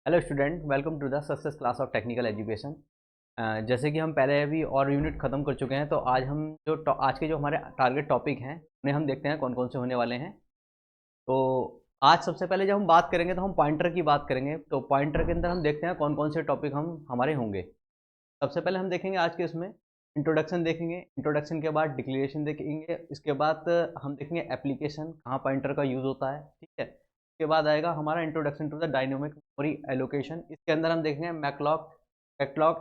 Hello student, welcome to the success class of technical education. जैसे कि हम पहले अभी और यूनिट ख़त्म कर चुके हैं, तो आज हम आज के जो हमारे टारगेट टॉपिक हैं उन्हें हम देखते हैं कौन कौन से होने वाले हैं। तो आज सबसे पहले जब हम बात करेंगे तो हम पॉइंटर की बात करेंगे। तो पॉइंटर के अंदर हम देखते हैं कौन कौन से टॉपिक हम हमारे होंगे। सबसे पहले हम देखेंगे आज के इसमें इंट्रोडक्शन देखेंगे। इंट्रोडक्शन के बाद डिक्लेरेशन देखेंगे। इसके बाद हम देखेंगे एप्लीकेशन, कहाँ पॉइंटर का यूज़ होता है। ठीक है। इसके बाद आएगा हमारा introduction to the dynamic memory allocation. इसके अंदर हम देखेंगे malloc, calloc,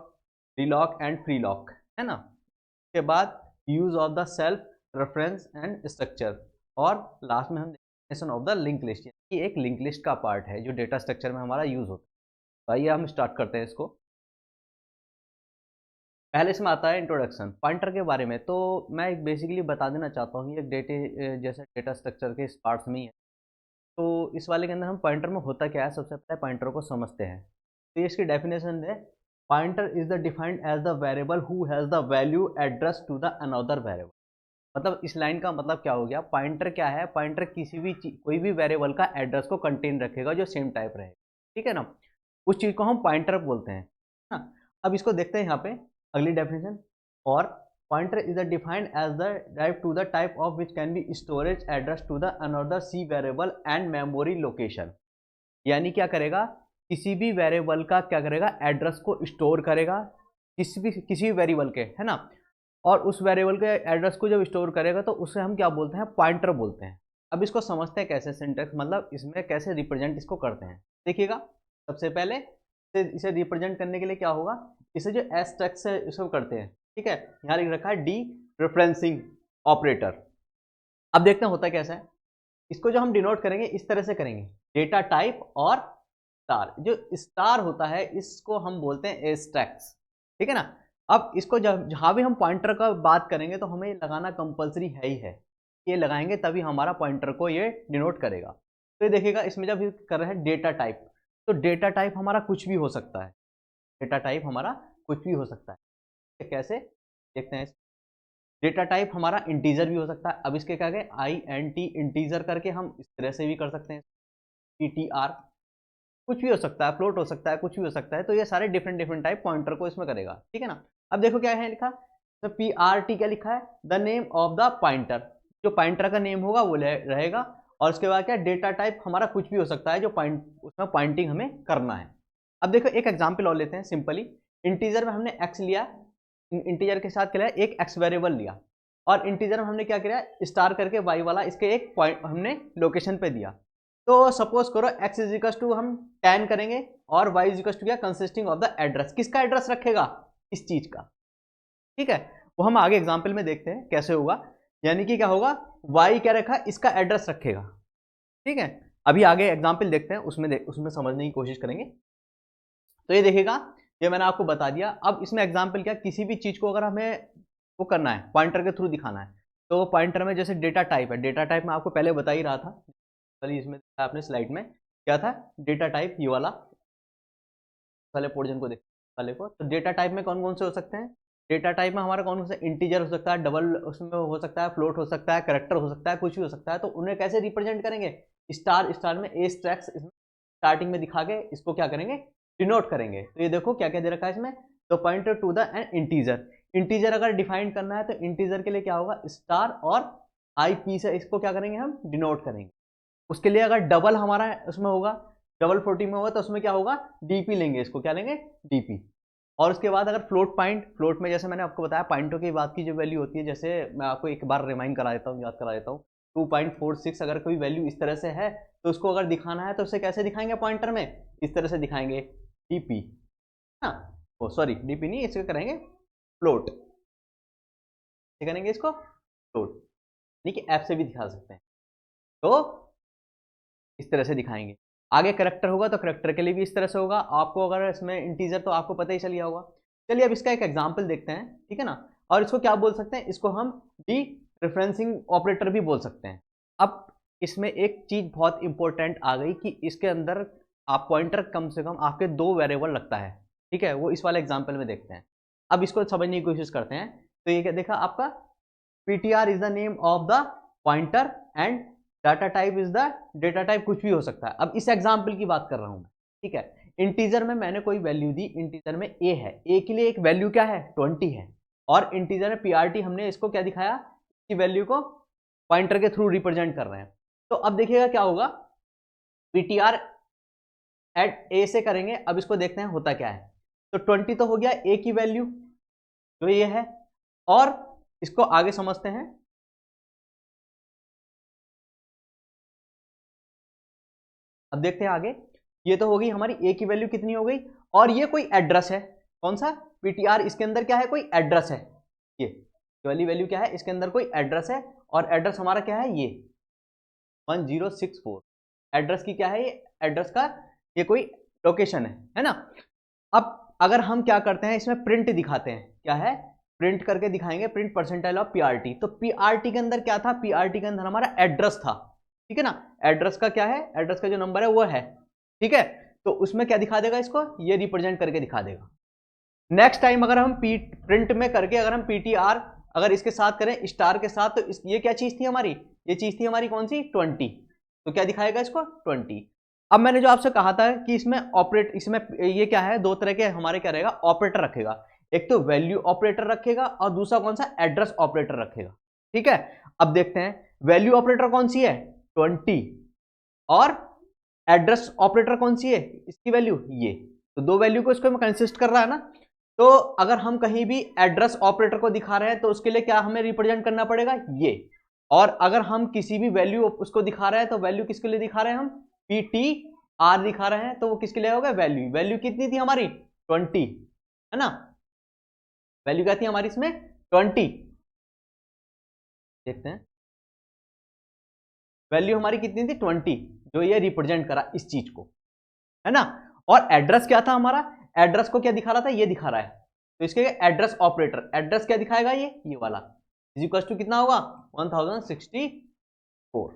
realloc and free lock, है ना। इसके बाद use of the self reference and structure, और लास्ट में हम definition of the link list, यानी एक लिंक लिस्ट का पार्ट है जो डेटा स्ट्रक्चर में हमारा यूज़ होता है। तो आइए हम स्टार्ट करते हैं इसको। पहले इसमें आता है इंट्रोडक्शन पॉइंटर के बारे में। तो मैं एक बेसिकली बता देना चाहता हूँ, ये जैसे डेटा स्ट्रक्चर के इस पार्ट्स में ही है। तो इस वाले के अंदर हम पॉइंटर में होता क्या है, सबसे पहले पॉइंटर को समझते हैं। तो ये इसकी डेफिनेशन है, pointer is the defined as the variable who has the value address to the another variable. मतलब इस लाइन का मतलब क्या हो गया, पॉइंटर क्या है, पॉइंटर किसी भी कोई भी वेरिएबल का एड्रेस को कंटेन रखेगा जो सेम टाइप रहेगा। ठीक है ना, उस चीज़ को हम पॉइंटर बोलते हैं। हाँ, अब इसको देखते हैं यहाँ पे अगली डेफिनेशन। और pointer is defined as the type to the type of which can be storage address to the another C variable and memory location. यानी क्या करेगा, किसी भी वेरिएबल का क्या करेगा, एड्रेस को स्टोर करेगा किसी भी वेरिएबल के, है ना। और उस वेरिएबल के एड्रेस को जब स्टोर करेगा तो उसे हम क्या बोलते हैं, पॉइंटर बोलते हैं। अब इसको समझते हैं कैसे, सिंटैक्स मतलब इसमें कैसे रिप्रेजेंट इसको करते हैं। देखिएगा, सबसे पहले इसे रिप्रेजेंट करने के लिए क्या होगा, इसे जो एस्ट्रक्ट से इसको करते हैं। ठीक है, यहाँ लिख रखा है डी रेफरेंसिंग ऑपरेटर। अब देखते हैं होता कैसा है। इसको जो हम डिनोट करेंगे इस तरह से करेंगे, डेटा टाइप और स्टार। जो स्टार होता है इसको हम बोलते हैं एस्ट्रैक्ट्स। ठीक है ना। अब इसको जब जहाँ भी हम पॉइंटर का बात करेंगे तो हमें लगाना कंपलसरी है ही है। ये लगाएंगे तभी हमारा पॉइंटर को ये डिनोट करेगा। तो ये देखिएगा, इसमें जब कर रहे हैं डेटा टाइप, तो डेटा टाइप हमारा कुछ भी हो सकता है। डेटा टाइप हमारा कुछ भी हो सकता है। कैसे देखते हैं। डेटा टाइप हमारा इंटीजर भी हो सकता है। अब इसके क्या गए, INT इंटीजर करके हम इस तरह से भी कर सकते हैं। PTR कुछ भी हो सकता है, फ्लोट हो सकता है, कुछ भी हो सकता है। तो ये सारे डिफरेंट डिफरेंट टाइप पॉइंटर को इसमें करेगा। ठीक है ना। अब देखो क्या है लिखा, तो PRT क्या लिखा है, the name of the pointer. जो पॉइंटर का नेम होगा वो रहेगा। और उसके बाद क्या, डेटा टाइप हमारा कुछ भी हो सकता है जो उसमें पॉइंटिंग हमें करना है। अब देखो एक एग्जाम्पल और लेते हैं सिंपली। इंटीजर में हमने एक्स लिया, इंटीजर के साथ क्या लिया, एक एक्स वेरिएबल लिया। और इंटीजर में हमने क्या किया, स्टार करके वाई वाला इसके एक पॉइंट हमने लोकेशन पे दिया। तो सपोज करो x इजिकल्स टू हम 10 करेंगे और y इजिकल्स टू क्या, कंसिस्टिंग ऑफ द एड्रेस। किसका एड्रेस रखेगा, इस चीज का। ठीक है, वो हम आगे एग्जाम्पल में देखते हैं कैसे होगा। यानी कि क्या होगा, y क्या रखा, इसका एड्रेस रखेगा। ठीक है, अभी आगे एग्जाम्पल देखते हैं, उसमें समझने की कोशिश करेंगे। तो ये देखिएगा, ये मैंने आपको बता दिया। अब इसमें एग्जाम्पल क्या, किसी भी चीज को अगर हमें वो करना है, पॉइंटर के थ्रू दिखाना है, तो पॉइंटर में जैसे डेटा टाइप है, डेटा टाइप में आपको पहले बता ही रहा था, इसमें आपने स्लाइड में क्या था, डेटा टाइप ये वाला वाले पोर्शन को देख वाले को। तो डेटा टाइप में कौन कौन से हो सकते हैं, डेटा टाइप में हमारा कौन कौन सा, इंटीजर हो सकता है, डबल उसमें हो सकता है, फ्लोट हो सकता है, कैरेक्टर हो सकता है, कुछ भी हो सकता है। तो उन्हें कैसे रिप्रेजेंट करेंगे, स्टार स्टार में ए स्ट्रैक्स स्टार्टिंग में दिखा के इसको क्या करेंगे, डिनोट करेंगे। तो ये देखो क्या क्या दे रखा है इसमें, तो pointer to the an integer. Integer अगर डिफाइन करना है तो इंटीजर के लिए क्या होगा, स्टार और IP से इसको क्या करेंगे, हम डिनोट करेंगे। उसके लिए अगर डबल हमारा उसमें होगा, डबल 40 में होगा, तो उसमें क्या होगा, DP लेंगे, इसको क्या लेंगे, DP। और उसके बाद अगर फ्लोट पॉइंट, फ्लोट में जैसे मैंने आपको बताया पॉइंटों की बात की जो वैल्यू होती है, जैसे मैं आपको एक बार रिमाइंड करा देता हूँ, याद करा देता हूँ। 2.46 अगर कोई वैल्यू इस तरह से है तो उसको अगर दिखाना है तो उसे कैसे दिखाएंगे, पॉइंटर में इस तरह से दिखाएंगे, DP। हाँ, ओ सॉरी, DP नहीं, इसको करेंगे फ्लोट, करेंगे इसको फ्लोट, यानी कि F से भी दिखा सकते हैं। तो इस तरह से दिखाएंगे। आगे करेक्टर होगा तो करेक्टर के लिए भी इस तरह से होगा। आपको अगर इसमें इंटीजर तो आपको पता ही चल गया होगा। चलिए अब इसका एक एग्जांपल देखते हैं। ठीक है ना, और इसको क्या बोल सकते हैं, इसको हम डी रेफरेंसिंग ऑपरेटर भी बोल सकते हैं। अब इसमें एक चीज बहुत इंपॉर्टेंट आ गई कि इसके अंदर आप पॉइंटर कम से कम आपके 2 वेरिएबल लगता है। ठीक है, वो इस वाले एग्जाम्पल में देखते हैं। अब इसको समझने की कोशिश करते हैं। तो ये क्या देखा आपका, PTR is the name of the pointer and data type is the, data type कुछ भी हो सकता है। अब इस एग्जाम्पल की बात कर रहा हूं मैं। ठीक है। इंटीजर में मैंने कोई वैल्यू दी, इंटीजर में a है, a के लिए एक वैल्यू क्या है 20 है, और इंटीजर में prt हमने इसको क्या दिखाया, इसकी वैल्यू को पॉइंटर के थ्रू रिप्रेजेंट कर रहे हैं। तो अब देखिएगा क्या होगा, ptr एट a से करेंगे, अब इसको देखते हैं होता क्या है। तो 20 तो हो गया a की वैल्यू जो ये है, और इसको आगे समझते हैं। अब देखते हैं आगे, ये तो होगी हमारी a की वैल्यू कितनी हो गई, और ये कोई एड्रेस है, कौन सा ptr, इसके अंदर क्या है, कोई एड्रेस है, ये वाली वैल्यू क्या है, इसके अंदर कोई एड्रेस है, और एड्रेस हमारा क्या है, ये 1064 एड्रेस की क्या है, ये एड्रेस का ये कोई लोकेशन है ना। अब अगर हम क्या करते हैं, इसमें प्रिंट दिखाते हैं, क्या है, प्रिंट करके दिखाएंगे, प्रिंट परसेंटाइल ऑफ पीआरटी। तो पीआरटी के अंदर क्या था, पीआरटी के अंदर हमारा एड्रेस था, ठीक है ना। एड्रेस का क्या है, एड्रेस का जो नंबर है वो है, ठीक है। तो उसमें क्या दिखा देगा, इसको ये रिप्रेजेंट करके दिखा देगा। नेक्स्ट टाइम अगर हम प्रिंट में करके अगर हम पीटीआर अगर इसके साथ करें स्टार के साथ, तो ये क्या चीज थी हमारी, ये चीज थी हमारी कौन सी 20, तो क्या दिखाएगा इसको 20। अब मैंने जो आपसे कहा था कि इसमें ऑपरेट, इसमें ये क्या है, दो तरह के हमारे क्या रहेगा, ऑपरेटर रखेगा, एक तो वैल्यू ऑपरेटर रखेगा और दूसरा कौन सा, एड्रेस ऑपरेटर रखेगा, ठीक है। अब देखते हैं वैल्यू ऑपरेटर कौन सी है 20, और एड्रेस ऑपरेटर कौन सी है, इसकी वैल्यू ये, तो दो वैल्यू को इसको कंसिस्ट कर रहा है ना। तो अगर हम कहीं भी एड्रेस ऑपरेटर को दिखा रहे हैं तो उसके लिए क्या हमें रिप्रेजेंट करना पड़ेगा, ये। और अगर हम किसी भी वैल्यू उसको दिखा रहे हैं तो वैल्यू किसके लिए दिखा रहे हैं, हम पी टी आर दिखा रहे हैं, तो वो किसके लिए होगा, वैल्यू, वैल्यू कितनी थी हमारी 20, है ना। वैल्यू क्या थी हमारी इसमें 20, देखते हैं वैल्यू हमारी कितनी थी 20, जो ये रिप्रेजेंट करा इस चीज को, है ना। और एड्रेस क्या था हमारा, एड्रेस को क्या दिखा रहा था, ये दिखा रहा है, तो इसके एड्रेस ऑपरेटर, एड्रेस क्या दिखाएगा, ये वाला इज इक्वल टू कितना होगा 1064।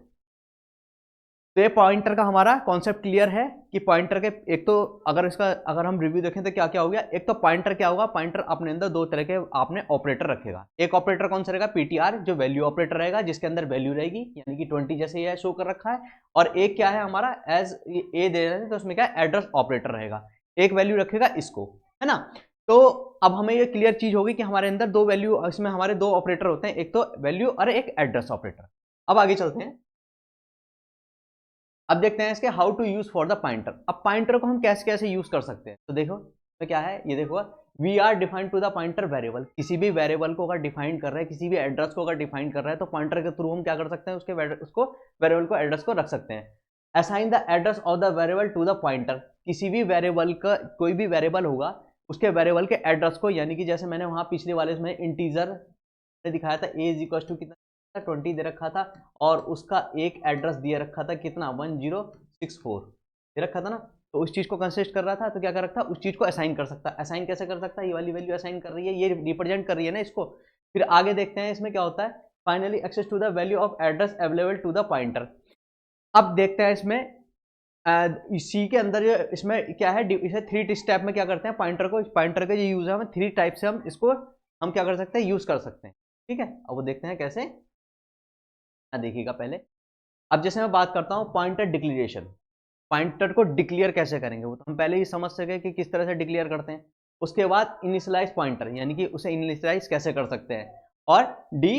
तो ये पॉइंटर का हमारा कॉन्सेप्ट क्लियर है कि पॉइंटर के एक तो अगर इसका अगर हम रिव्यू देखें तो क्या क्या हो गया, एक तो पॉइंटर क्या होगा, पॉइंटर अपने अंदर दो तरह के आपने ऑपरेटर रखेगा, एक ऑपरेटर कौन सा रहेगा पीटीआर, जो वैल्यू ऑपरेटर रहेगा जिसके अंदर वैल्यू रहेगी, यानी कि 20 जैसे ये शो कर रखा है, और एक क्या है हमारा एज ए दे रहे हैं तो उसमें क्या एड्रेस ऑपरेटर रहेगा, एक वैल्यू रखेगा इसको, है ना। तो अब हमें ये क्लियर चीज होगी कि हमारे अंदर दो वैल्यू, इसमें हमारे दो ऑपरेटर होते हैं, एक तो वैल्यू और एक एड्रेस ऑपरेटर। अब आगे चलते हैं, अब देखते हैं इसके how to use for the pointer. अब पॉइंटर को हम कैसे कैसे यूज कर सकते हैं, तो देखो तो क्या है, ये देखो we are defined to the pointer variable, किसी भी वेरिएबल को अगर डिफाइन कर रहे हैं, किसी भी एड्रेस को अगर डिफाइन कर रहे हैं, तो पॉइंटर के थ्रू हम क्या कर सकते हैं, उसको वेरिएबल को एड्रेस को रख सकते हैं। Assign the address of the variable to the pointer, किसी भी वेरिएबल का कोई भी वेरिएबल होगा उसके वेरिएबल के एड्रेस को, यानी कि जैसे मैंने वहां पिछले वाले में इंटीजर दिखाया था ए इज इक्वल टू कितना 20 दे रखा था, और उसका एक एड्रेस दिया रखा था कितना 1064 दे रखा था ना, तो उस चीज को कंसिस्ट कर रहा था, तो क्या कर रखा था, उस चीज को असाइन कर सकता है। असाइन कैसे कर सकता है, ये वाली वैल्यू असाइन कर रही है, ये रिप्रेजेंट कर रही है ना इसको। फिर आगे देखते हैं इसमें क्या होता है, finally access to the value of address available to the pointer. अब देखते हैं इसमें सी के अंदर इसमें क्या है, इसे 3 स्टेप में क्या करते हैं, पॉइंटर को, पॉइंटर का जो यूज है हमें 3 टाइप से हम इसको हम क्या कर सकते हैं, यूज कर सकते हैं, ठीक है। अब वो देखते हैं कैसे, देखिएगा पहले। अब जैसे मैं बात करता हूँ पॉइंटर डिक्लेरेशन, पॉइंटर को डिक्लेयर कैसे करेंगे, वो तो हम पहले ही समझ सके कि किस तरह से डिक्लेयर करते हैं। उसके बाद इनिशियलाइज पॉइंटर, यानी कि उसे इनिशियलाइज कैसे कर सकते हैं, और D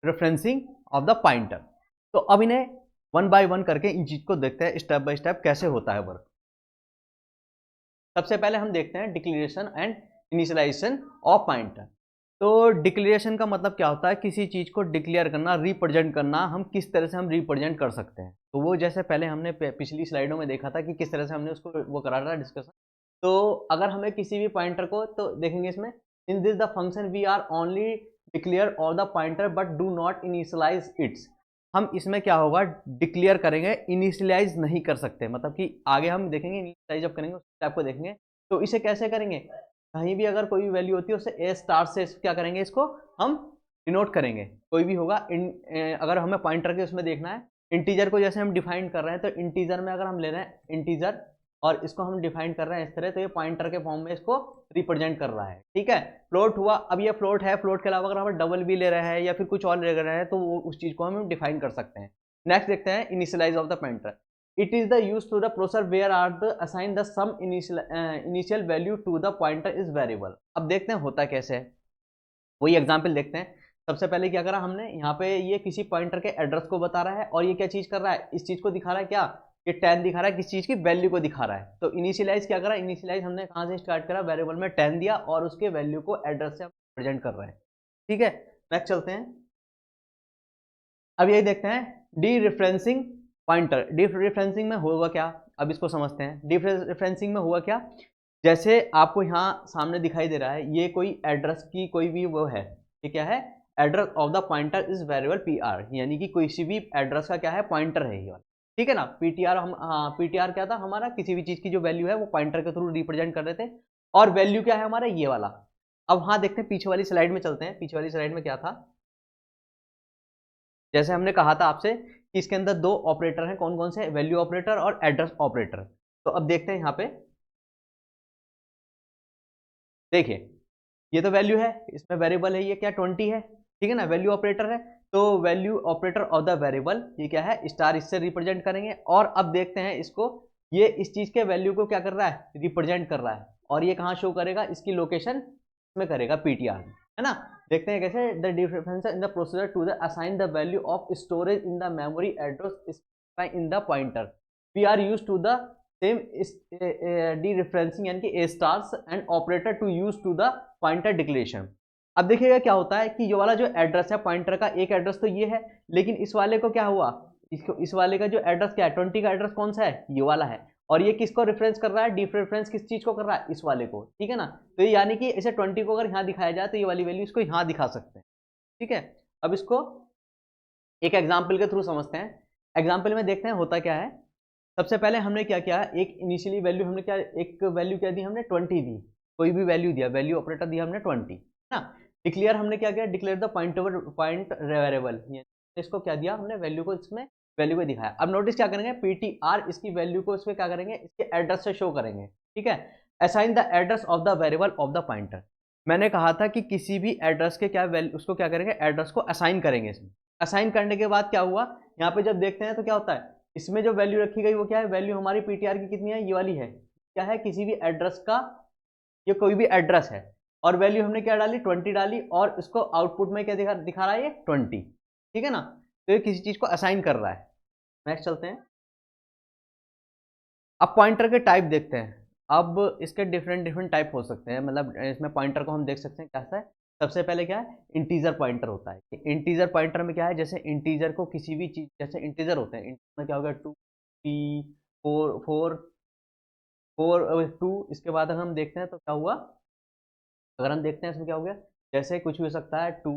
referencing of the pointer. तो अब इन्हें वन बाय वन करके इन चीज को देखते हैं स्टेप बाय स्टेप कैसे होता है वर्क। सबसे पहले हम देखते हैं declaration and initialisation of pointer. तो डिक्लेरेशन का मतलब क्या होता है, किसी चीज को डिक्लेयर करना, रिप्रेजेंट करना, हम किस तरह से हम रिप्रेजेंट कर सकते हैं। तो वो जैसे पहले हमने पिछली स्लाइडों में देखा था कि किस तरह से हमने उसको वो करा था डिस्कशन। तो अगर हमें किसी भी पॉइंटर को, तो देखेंगे इसमें in this the function we are only declare all the pointer but do not initialise its. हम इसमें क्या होगा, डिक्लेयर करेंगे, इनिशियलाइज नहीं कर सकते, मतलब कि आगे हम देखेंगे इनिशियलाइज जब करेंगे उस टाइप को देखेंगे। तो इसे कैसे करेंगे, कहीं भी अगर कोई भी वैल्यू होती है उससे ए स्टार से क्या करेंगे, इसको हम डिनोट करेंगे, कोई भी होगा। अगर हमें पॉइंटर के उसमें देखना है, इंटीजर को जैसे हम डिफाइन कर रहे हैं, तो इंटीजर में अगर हम ले रहे हैं इंटीजर और इसको हम डिफाइन कर रहे हैं इस तरह, तो ये पॉइंटर के फॉर्म में इसको रिप्रेजेंट कर रहा है, ठीक है। फ्लोट हुआ, अब ये फ्लोट है, फ्लोट के अलावा अगर हम डबल भी ले रहे हैं या फिर कुछ और ले रहे हैं, तो उस चीज को हम डिफाइन कर सकते हैं। नेक्स्ट देखते हैं initialise of the pointer. It is the use to the processor where are the assign the some initial value to the pointer is variable. अब देखते हैं होता कैसे है, वही एग्जाम्पल देखते हैं। सबसे पहले क्या करा हमने, यहाँ पे ये किसी पॉइंटर के एड्रेस को बता रहा है और ये क्या चीज कर रहा है, इस चीज को दिखा रहा है, क्या ये 10 दिखा रहा है, किस चीज की वैल्यू को दिखा रहा है। तो इनिशियलाइज क्या करा, इनिशियलाइज हमने कहाँ से स्टार्ट करा, वेरिएबल में 10 दिया और उसके वैल्यू को एड्रेस से हम प्रेजेंट कर रहे हैं। ठीक है, नेक्स्ट चलते हैं। अब यही देखते हैं D referencing pointer. D referencing में होगा क्या, अब इसको समझते हैं। डी रेफरेंसिंग में हुआ क्या, जैसे आपको यहाँ सामने दिखाई दे रहा है, ये कोई एड्रेस की कोई भी वो है, ये क्या है, address of the pointer is variable P R, यानी कि कोई सी भी एड्रेस का क्या है, पॉइंटर है ये वाला। ठीक है ना, पीटीआर हम, हाँ पीटीआर क्या था हमारा, किसी भी चीज की जो वैल्यू है वो पॉइंटर के थ्रू रिप्रेजेंट कर रहे थे, और वैल्यू क्या है हमारा, ये वाला। अब हाँ देखते हैं, पीछे वाली स्लाइड में चलते हैं। पीछे वाली स्लाइड में क्या था, जैसे हमने कहा था आपसे कि इसके अंदर दो ऑपरेटर हैं, कौन कौन से, वैल्यू ऑपरेटर और एड्रेस ऑपरेटर। तो अब देखते हैं यहाँ पे, देखिए ये तो वैल्यू है, इसमें वेरिएबल है, ये क्या 20 है, ठीक है ना, वैल्यू ऑपरेटर है। तो value operator of the variable ये क्या है, स्टार, इससे रिप्रेजेंट करेंगे। और अब देखते हैं इसको, ये इस चीज के वैल्यू को क्या कर रहा है, रिप्रेजेंट कर रहा है, और ये कहाँ शो करेगा, इसकी लोकेशन में करेगा, पीटीआर में, है ना। देखते हैं कैसे, the difference in the procedure to the assign the value of storage in the memory address in the pointer, we are use to the same dereferencing यानी कि a stars and operator to use to the pointer declaration. अब देखिएगा क्या होता है कि ये वाला जो एड्रेस है पॉइंटर का, एक एड्रेस तो ये है, लेकिन इस वाले को क्या हुआ, इसको, इस वाले का जो एड्रेस क्या है, 20 का एड्रेस कौन सा है, ये वाला है, और ये किसको रेफरेंस कर रहा है, डी रेफरेंस किस चीज को कर रहा है, इस वाले को। ठीक है ना, तो ये यानी कि इसे 20 को अगर यहाँ दिखाया जाए तो ये वाली वैल्यू इसको यहाँ दिखा सकते हैं। ठीक है, अब इसको एक एग्जाम्पल के थ्रू समझते हैं। एग्जाम्पल में देखते हैं होता क्या है। सबसे पहले हमने क्या किया, एक इनिशियली वैल्यू हमने क्या, एक वैल्यू क्या दी हमने, 20 दी, कोई भी वैल्यू दिया, वैल्यू ऑपरेटर दिया हमने 20 ना। डिक्लेयर हमने क्या किया, डिक्लेयर द पॉइंट वेरिएबल, इसको क्या दिया हमने, वैल्यू को, इसमें वैल्यू को दिखाया। अब नोटिस क्या करेंगे, पीटीआर इसकी वैल्यू को इसमें क्या करेंगे, इसके एड्रेस से शो करेंगे। ठीक है, assign the address of the variable of the pointer. मैंने कहा था कि किसी भी एड्रेस के क्या वैल्यू, उसको क्या करेंगे, एड्रेस को असाइन करेंगे। इसमें असाइन करने के बाद क्या हुआ, यहाँ पे जब देखते हैं तो क्या होता है, इसमें जो वैल्यू रखी गई वो क्या है, वैल्यू हमारी पीटीआर की कितनी है, ये वाली है, क्या है, किसी भी एड्रेस का, ये कोई भी एड्रेस है, और वैल्यू हमने क्या डाली, 20 डाली, और इसको आउटपुट में क्या दिखा रहा है, ये 20। ठीक है ना, तो ये किसी चीज को असाइन कर रहा है। नेक्स्ट चलते हैं। अब पॉइंटर के टाइप देखते हैं। अब इसके डिफरेंट टाइप हो सकते हैं, मतलब इसमें पॉइंटर को हम देख सकते हैं कैसा है। सबसे पहले क्या है, इंटीजर पॉइंटर होता है। इंटीजर पॉइंटर में क्या है, जैसे इंटीजर को किसी भी चीज, जैसे इंटीजर होते हैं, इंटीजर में क्या होगा, 2 3 4 4 4 2, इसके बाद अगर हम देखते हैं तो क्या हुआ, अगर हम देखते हैं इसमें क्या हो गया, जैसे कुछ भी हो सकता है, 2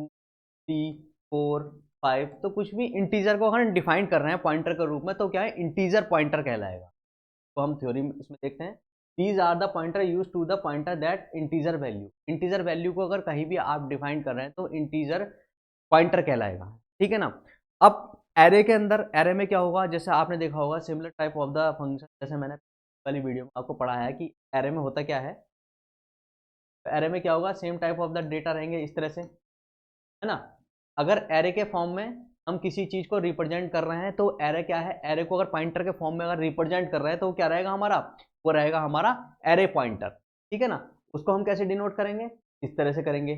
3 4 5, तो कुछ भी इंटीजर को अगर डिफाइन कर रहे हैं पॉइंटर के रूप में तो क्या है, इंटीजर पॉइंटर कहलाएगा। तो हम थ्योरी में इसमें देखते हैं, these are the pointer use to the pointer that integer value, integer value को अगर कहीं भी आप डिफाइन कर रहे हैं तो इंटीजर पॉइंटर कहलाएगा। ठीक है ना। अब एरे के अंदर, एरे में क्या होगा, जैसे आपने देखा होगा similar type of the function, जैसे मैंने वाली वीडियो में आपको पढ़ाया है कि एरे में होता क्या है, एरे में क्या होगा, same type of the data रहेंगे इस तरह से, है ना। अगर एरे के फॉर्म में हम किसी चीज को रिप्रेजेंट कर रहे हैं तो एरे क्या है, एरे को अगर पॉइंटर के फॉर्म में अगर रिप्रेजेंट कर रहे हैं तो क्या रहेगा हमारा, वो रहेगा हमारा एरे पॉइंटर। ठीक है ना, उसको हम कैसे डिनोट करेंगे, इस तरह से करेंगे।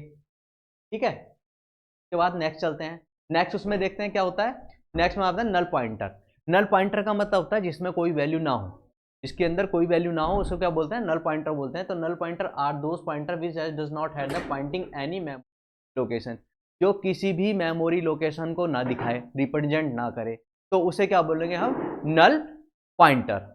ठीक है, उसके बाद नेक्स्ट चलते हैं। नेक्स्ट उसमें देखते हैं क्या होता है, नेक्स्ट में आता है नल पॉइंटर। नल पॉइंटर का मतलब होता है जिसमें कोई वैल्यू ना हो, जिसके अंदर कोई वैल्यू ना हो, उसको क्या बोलते हैं, नल पॉइंटर बोलते हैं। तो null pointer are those pointer which does not have the pointing any memory location, जो किसी भी मेमोरी लोकेशन को ना दिखाए, रिप्रेजेंट ना करे, तो उसे क्या बोलेंगे हम, नल पॉइंटर।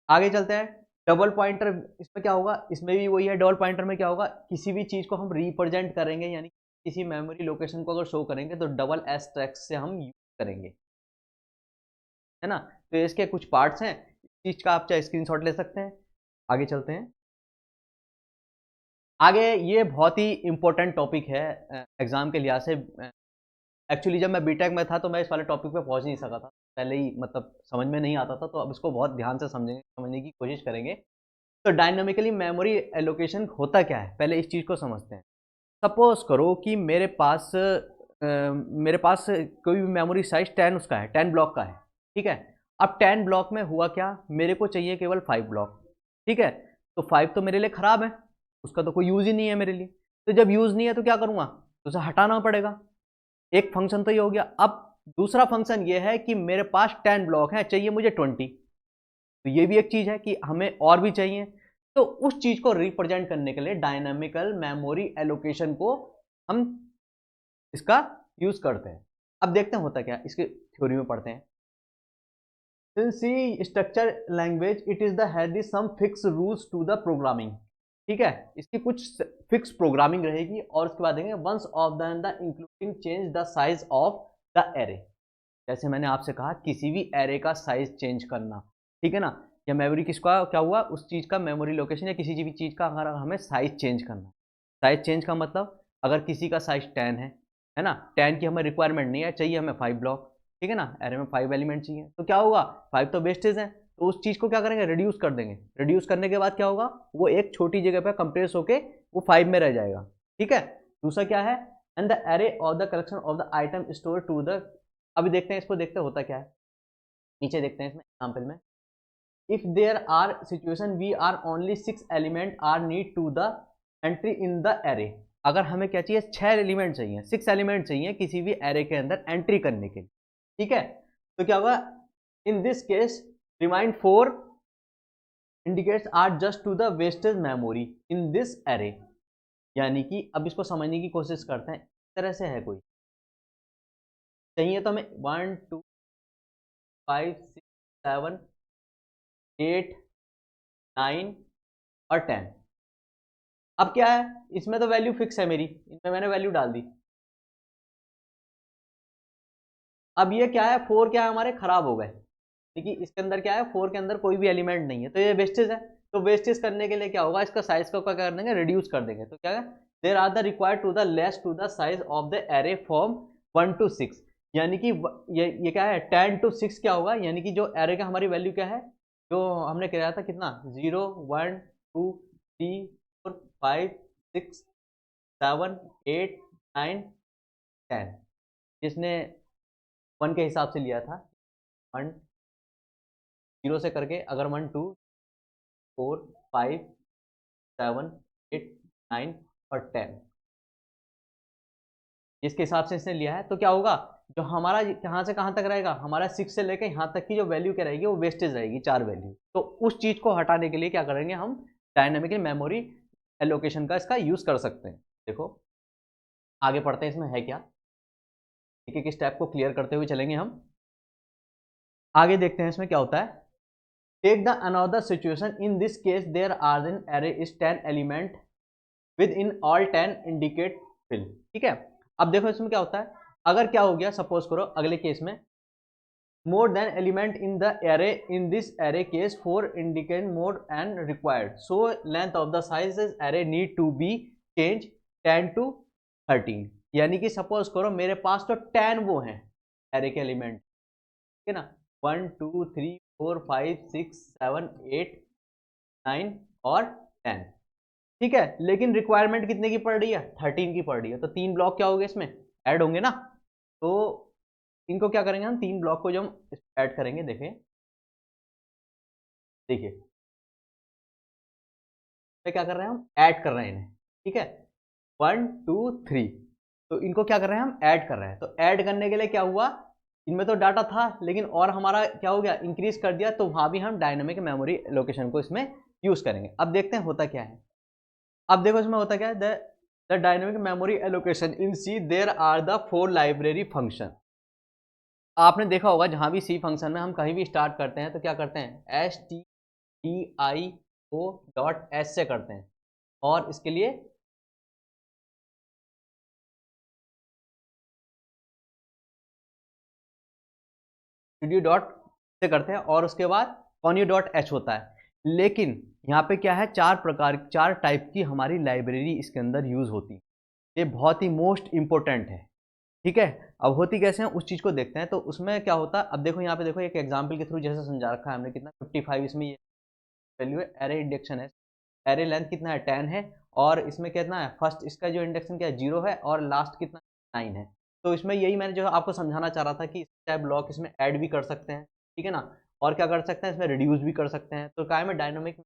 आगे चलते हैं, डबल पॉइंटर, इसमें क्या होगा, इसमें भी वही है, डबल पॉइंटर में क्या होगा, किसी भी चीज को हम रिप्रेजेंट करेंगे, यानी किसी मेमोरी लोकेशन को अगर शो करेंगे तो डबल एस्टेरिस्क से हम यूज करेंगे, है ना। तो इसके कुछ पार्ट्स हैं, इस चीज का आप चाहे स्क्रीनशॉट ले सकते हैं। आगे चलते हैं। आगे ये बहुत ही इंपॉर्टेंट टॉपिक है एग्जाम के लिहाज से। एक्चुअली जब मैं बीटेक में था तो मैं इस वाले टॉपिक पे पहुंच नहीं सका था, पहले ही मतलब समझ में नहीं आता था, तो अब इसको बहुत ध्यान से समझेंगे, समझने की कोशिश करेंगे। तो डायनामिकली मेमोरी एलोकेशन होता क्या है, पहले इस चीज़ को समझते हैं। सपोज करो कि मेरे पास कोई भी मेमोरी साइज 10 उसका है, 10 ब्लॉक का है। ठीक है, अब 10 ब्लॉक में हुआ क्या, मेरे को चाहिए केवल 5 ब्लॉक, ठीक है। तो 5 तो मेरे लिए खराब है, उसका तो कोई यूज ही नहीं है मेरे लिए। तो जब यूज नहीं है तो क्या करूंगा, तो उसे हटाना पड़ेगा। एक फंक्शन तो ये हो गया। अब दूसरा फंक्शन ये है कि मेरे पास 10 ब्लॉक है, चाहिए मुझे 20, तो ये भी एक चीज है कि हमें और भी चाहिए। तो उस चीज को रिप्रेजेंट करने के लिए डायनामिकल मेमोरी एलोकेशन को हम इसका यूज करते हैं। अब देखते हैं होता क्या, इसके थ्योरी में पढ़ते हैं। In C structure language, it is the has some fixed rules to the programming, ठीक है। इसकी कुछ फिक्स प्रोग्रामिंग रहेगी और उसके बाद देंगे once of the including change the size of the array. जैसे मैंने आपसे कहा किसी भी एरे का साइज चेंज करना, ठीक है ना, या मेमोरी किसका क्या हुआ, उस चीज का मेमोरी लोकेशन या किसी भी चीज का अगर हमें साइज चेंज करना। साइज चेंज का मतलब अगर किसी का साइज 10 है ना, 10 की हमें रिक्वायरमेंट नहीं है, चाहिए हमें 5 ब्लॉक, ठीक है ना, एरे में 5 एलिमेंट चाहिए, तो क्या होगा, 5 तो वेस्टेज है, तो उस चीज को क्या करेंगे, रिड्यूस कर देंगे। रिड्यूस करने के बाद क्या होगा, वो एक छोटी जगह पे कंप्रेस होके वो 5 में रह जाएगा, ठीक है। दूसरा क्या है, and the array of the collection of the item store to the. अभी देखते हैं इसको, देखते होता क्या है, नीचे देखते हैं इसमें एग्जाम्पल में। If there are situation we are only 6 element are need to the entry in the array. अगर हमें क्या चाहिए, 6 एलिमेंट चाहिए, 6 एलिमेंट चाहिए किसी भी एरे के अंदर एंट्री करने के लिए, ठीक है। तो क्या होगा, in this case remind 4 indicates are just to the wastage memory in this array. यानी कि अब इसको समझने की कोशिश करते हैं, इस तरह से है कोई चाहिए तो हमें 1 2 5 6 7 8 9 और 10। अब क्या है, इसमें तो वैल्यू फिक्स है मेरी, इसमें मैंने वैल्यू डाल दी। अब ये क्या है, 4 क्या है हमारे खराब हो गए, क्योंकि इसके अंदर क्या है, 4 के अंदर कोई भी एलिमेंट नहीं है, तो ये वेस्टेज है। तो वेस्टेज करने के लिए क्या होगा, इसका साइज को क्या कर देंगे, रिड्यूस कर देंगे। तो क्या है, there are the required to the less to the size of the array from 1 to 6। यानी कि ये क्या है, 10 to 6 क्या होगा, यानी कि जो एरे का हमारी वैल्यू क्या है, जो हमने कराया था कितना, 0 1 2 3 4 5 6 7 8 9 10, जिसने 1 के हिसाब से लिया था, 1 0 से करके अगर 1 2 4 5 7 8 9 और 10 जिसके हिसाब से इसने लिया है, तो क्या होगा, जो हमारा कहाँ से कहाँ तक रहेगा, हमारा 6 से लेकर यहाँ तक की जो वैल्यू क्या रहेगी, वो वेस्टेज रहेगी, 4 वैल्यू। तो उस चीज को हटाने के लिए क्या करेंगे, हम डायनेमिकल मेमोरी एलोकेशन का इसका यूज कर सकते हैं। देखो आगे पढ़ते हैं इसमें है क्या, एक एक स्टेप को क्लियर करते हुए चलेंगे हम आगे, देखते हैं इसमें क्या होता है। Take the another situation, in this case there are an array is 10 element with in all 10 indicate fill, ठीक है। अब देखो इसमें क्या होता है, अगर क्या हो गया, सपोज करो अगले केस में more than element in the array, in this array case 4 indicate more and required, so length of the sizes array need to be changed 10 to 13। यानी कि सपोज करो मेरे पास तो 10 वो हैं एरे के एलिमेंट, ठीक है ना, 1 2 3 4 5 6 7 8 9 और 10, ठीक है। लेकिन रिक्वायरमेंट कितने की पड़ रही है, 13 की पड़ रही है, तो 3 ब्लॉक क्या होंगे इसमें, ऐड होंगे ना। तो इनको क्या करेंगे हम, 3 ब्लॉक को जो हम ऐड करेंगे, देखें देखिए क्या कर रहे हैं हम, ऐड कर रहे हैं इन्हें, ठीक है, 1 2 3, तो इनको क्या कर रहे हैं हम, ऐड कर रहे हैं। तो ऐड करने के लिए क्या हुआ, इनमें तो डाटा था लेकिन और हमारा क्या हो गया, इंक्रीज कर दिया, तो वहां भी हम डायनेमिक मेमोरी लोकेशन को इसमें यूज करेंगे। अब देखते हैं होता क्या है। अब देखो इसमें होता क्या है, the dynamic memory allocation in C there are the 4 library function. आपने देखा होगा जहां भी सी फंक्शन में हम कहीं भी स्टार्ट करते हैं तो क्या करते हैं, stdio.s से करते हैं, और इसके लिए स्टूडियो डॉट से करते हैं, और उसके बाद conio.h होता है। लेकिन यहाँ पे क्या है, 4 टाइप की हमारी लाइब्रेरी इसके अंदर यूज होती है, ये बहुत ही मोस्ट इंपॉर्टेंट है, ठीक है। अब होती कैसे हैं उस चीज को देखते हैं। तो उसमें क्या होता है, अब देखो यहाँ पे देखो एक एग्जांपल के थ्रू जैसे समझा रखा है हमने, कितना 55 इसमें ये वैल्यू है, एरे इंडेक्शन है, एरे लेंथ कितना है, 10 है, और इसमें कितना है, फर्स्ट इसका जो इंडेक्शन क्या है, 0 है, और लास्ट कितना 9 है। तो इसमें यही मैंने जो आपको समझाना चाह रहा था कि चाहे ब्लॉक इसमें ऐड भी कर सकते हैं, ठीक है ना, और क्या कर सकते हैं, इसमें रिड्यूस भी कर सकते हैं। तो क्या में डायनामिक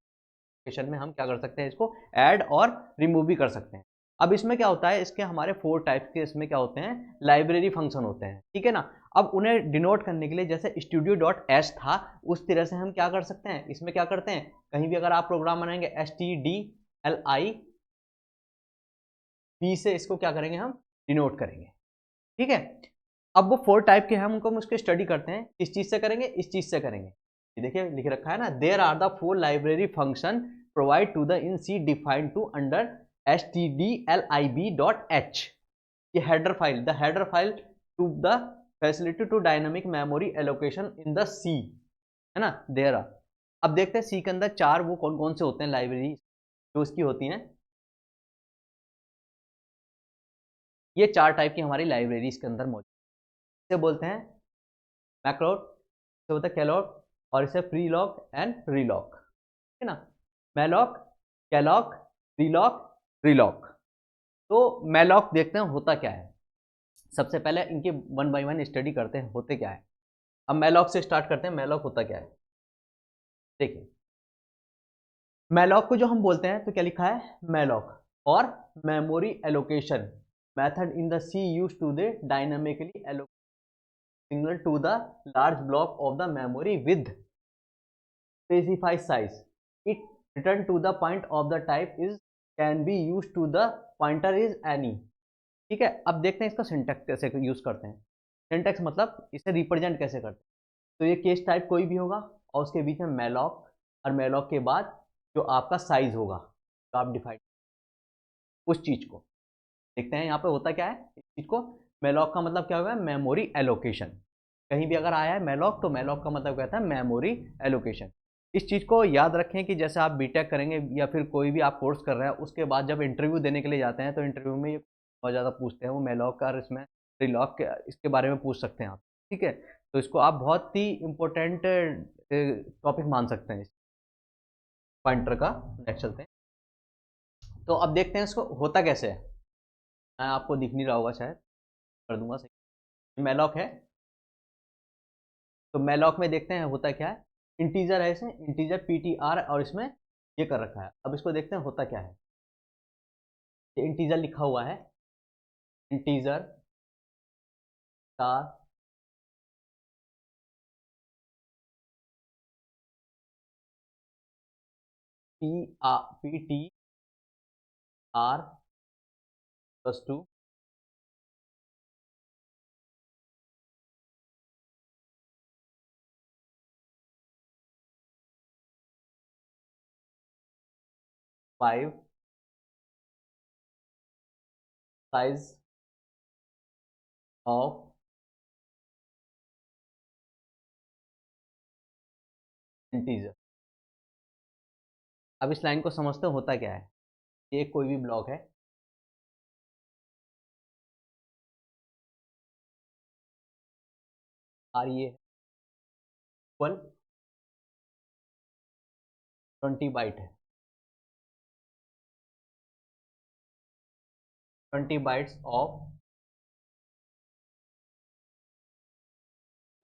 में हम क्या कर सकते हैं, इसको ऐड और रिमूव भी कर सकते हैं। अब इसमें क्या होता है, इसके हमारे 4 टाइप के इसमें क्या होते हैं, लाइब्रेरी फंक्शन होते हैं, ठीक है ना। अब उन्हें डिनोट करने के लिए जैसे स्टूडियो डॉट एच था उस तरह से हम क्या कर सकते हैं, इसमें क्या करते हैं, कहीं भी अगर आप प्रोग्राम बनाएंगे STDLI से इसको क्या करेंगे, हम डिनोट करेंगे, ठीक है। अब वो 4 टाइप के हैं, हम उनको उसके स्टडी करते हैं, किस चीज से करेंगे, इस चीज से करेंगे। ये देखिए लिख रखा है ना, there are the 4 library function provide to the in C defined to under stdlib.h। ये header file, the header file to the facility to dynamic memory allocation in the C, है ना, देयर आर। अब देखते हैं सी के अंदर 4 वो कौन कौन से होते हैं लाइब्रेरी जो उसकी होती हैं। ये 4 टाइप की हमारी लाइब्रेरी इसके अंदर मौजूद, इसे बोलते हैं मैक्रोट, इसे बोलते हैं कैलॉग, और इसे फ्रीलॉग एंड रीलॉग, ठीक है ना। Malloc, calloc, free, realloc. तो मैलॉक देखते हैं होता क्या है, सबसे पहले इनके 1 बाय 1 स्टडी करते हैं होते क्या है। अब मैलॉक से स्टार्ट करते हैं, मैलॉक होता क्या है। देखिए मैलॉक को जो हम बोलते हैं तो क्या लिखा है, मैलॉक और memory allocation method in the C use to the dynamically allocate signal to the large block of the memory with specified size. It return to the point of the type is can be used to the pointer is any। ठीक है, अब देखते हैं इसका syntax कैसे use करते हैं। Syntax मतलब इसे रिप्रेजेंट कैसे करते हैं। तो ये केस टाइप कोई भी होगा और उसके बीच में मैलॉक, और मैलॉक के बाद जो आपका साइज होगा तो आप डिफाइन उस चीज को देखते हैं। यहाँ पे होता क्या है इस चीज को, मैलॉक का मतलब क्या होगा, मेमोरी एलोकेशन। कहीं भी अगर आया है मैलॉक तो मैलॉक का मतलब क्या था, मेमोरी एलोकेशन। इस चीज़ को याद रखें कि जैसे आप बीटेक करेंगे या फिर कोई भी आप कोर्स कर रहे हैं उसके बाद जब इंटरव्यू देने के लिए जाते हैं तो इंटरव्यू में ये बहुत ज़्यादा पूछते हैं, वो मैलॉक और इसमें रिलॉक के इसके बारे में पूछ सकते हैं आप, ठीक है। तो इसको आप बहुत ही इम्पोर्टेंट टॉपिक मान सकते हैं इस पॉइंटर का। नेक्स्ट चलते हैं, तो अब देखते हैं इसको होता कैसे है। मैं आपको दिख नहीं रहा होगा शायद, कर दूंगा सही। मैलॉक है तो मैलॉक में देखते हैं होता क्या है, इंटीजर है, इसमें इंटीजर PTR और इसमें ये कर रखा है। अब इसको देखते हैं होता क्या है, ये इंटीजर लिखा हुआ है, integer star PTR+2 5 size of integer. अब इस लाइन को समझते हो होता क्या है, ये कोई भी ब्लॉक है, और ये इक्वल 20 बाइट है, 20 बाइट्स ऑफ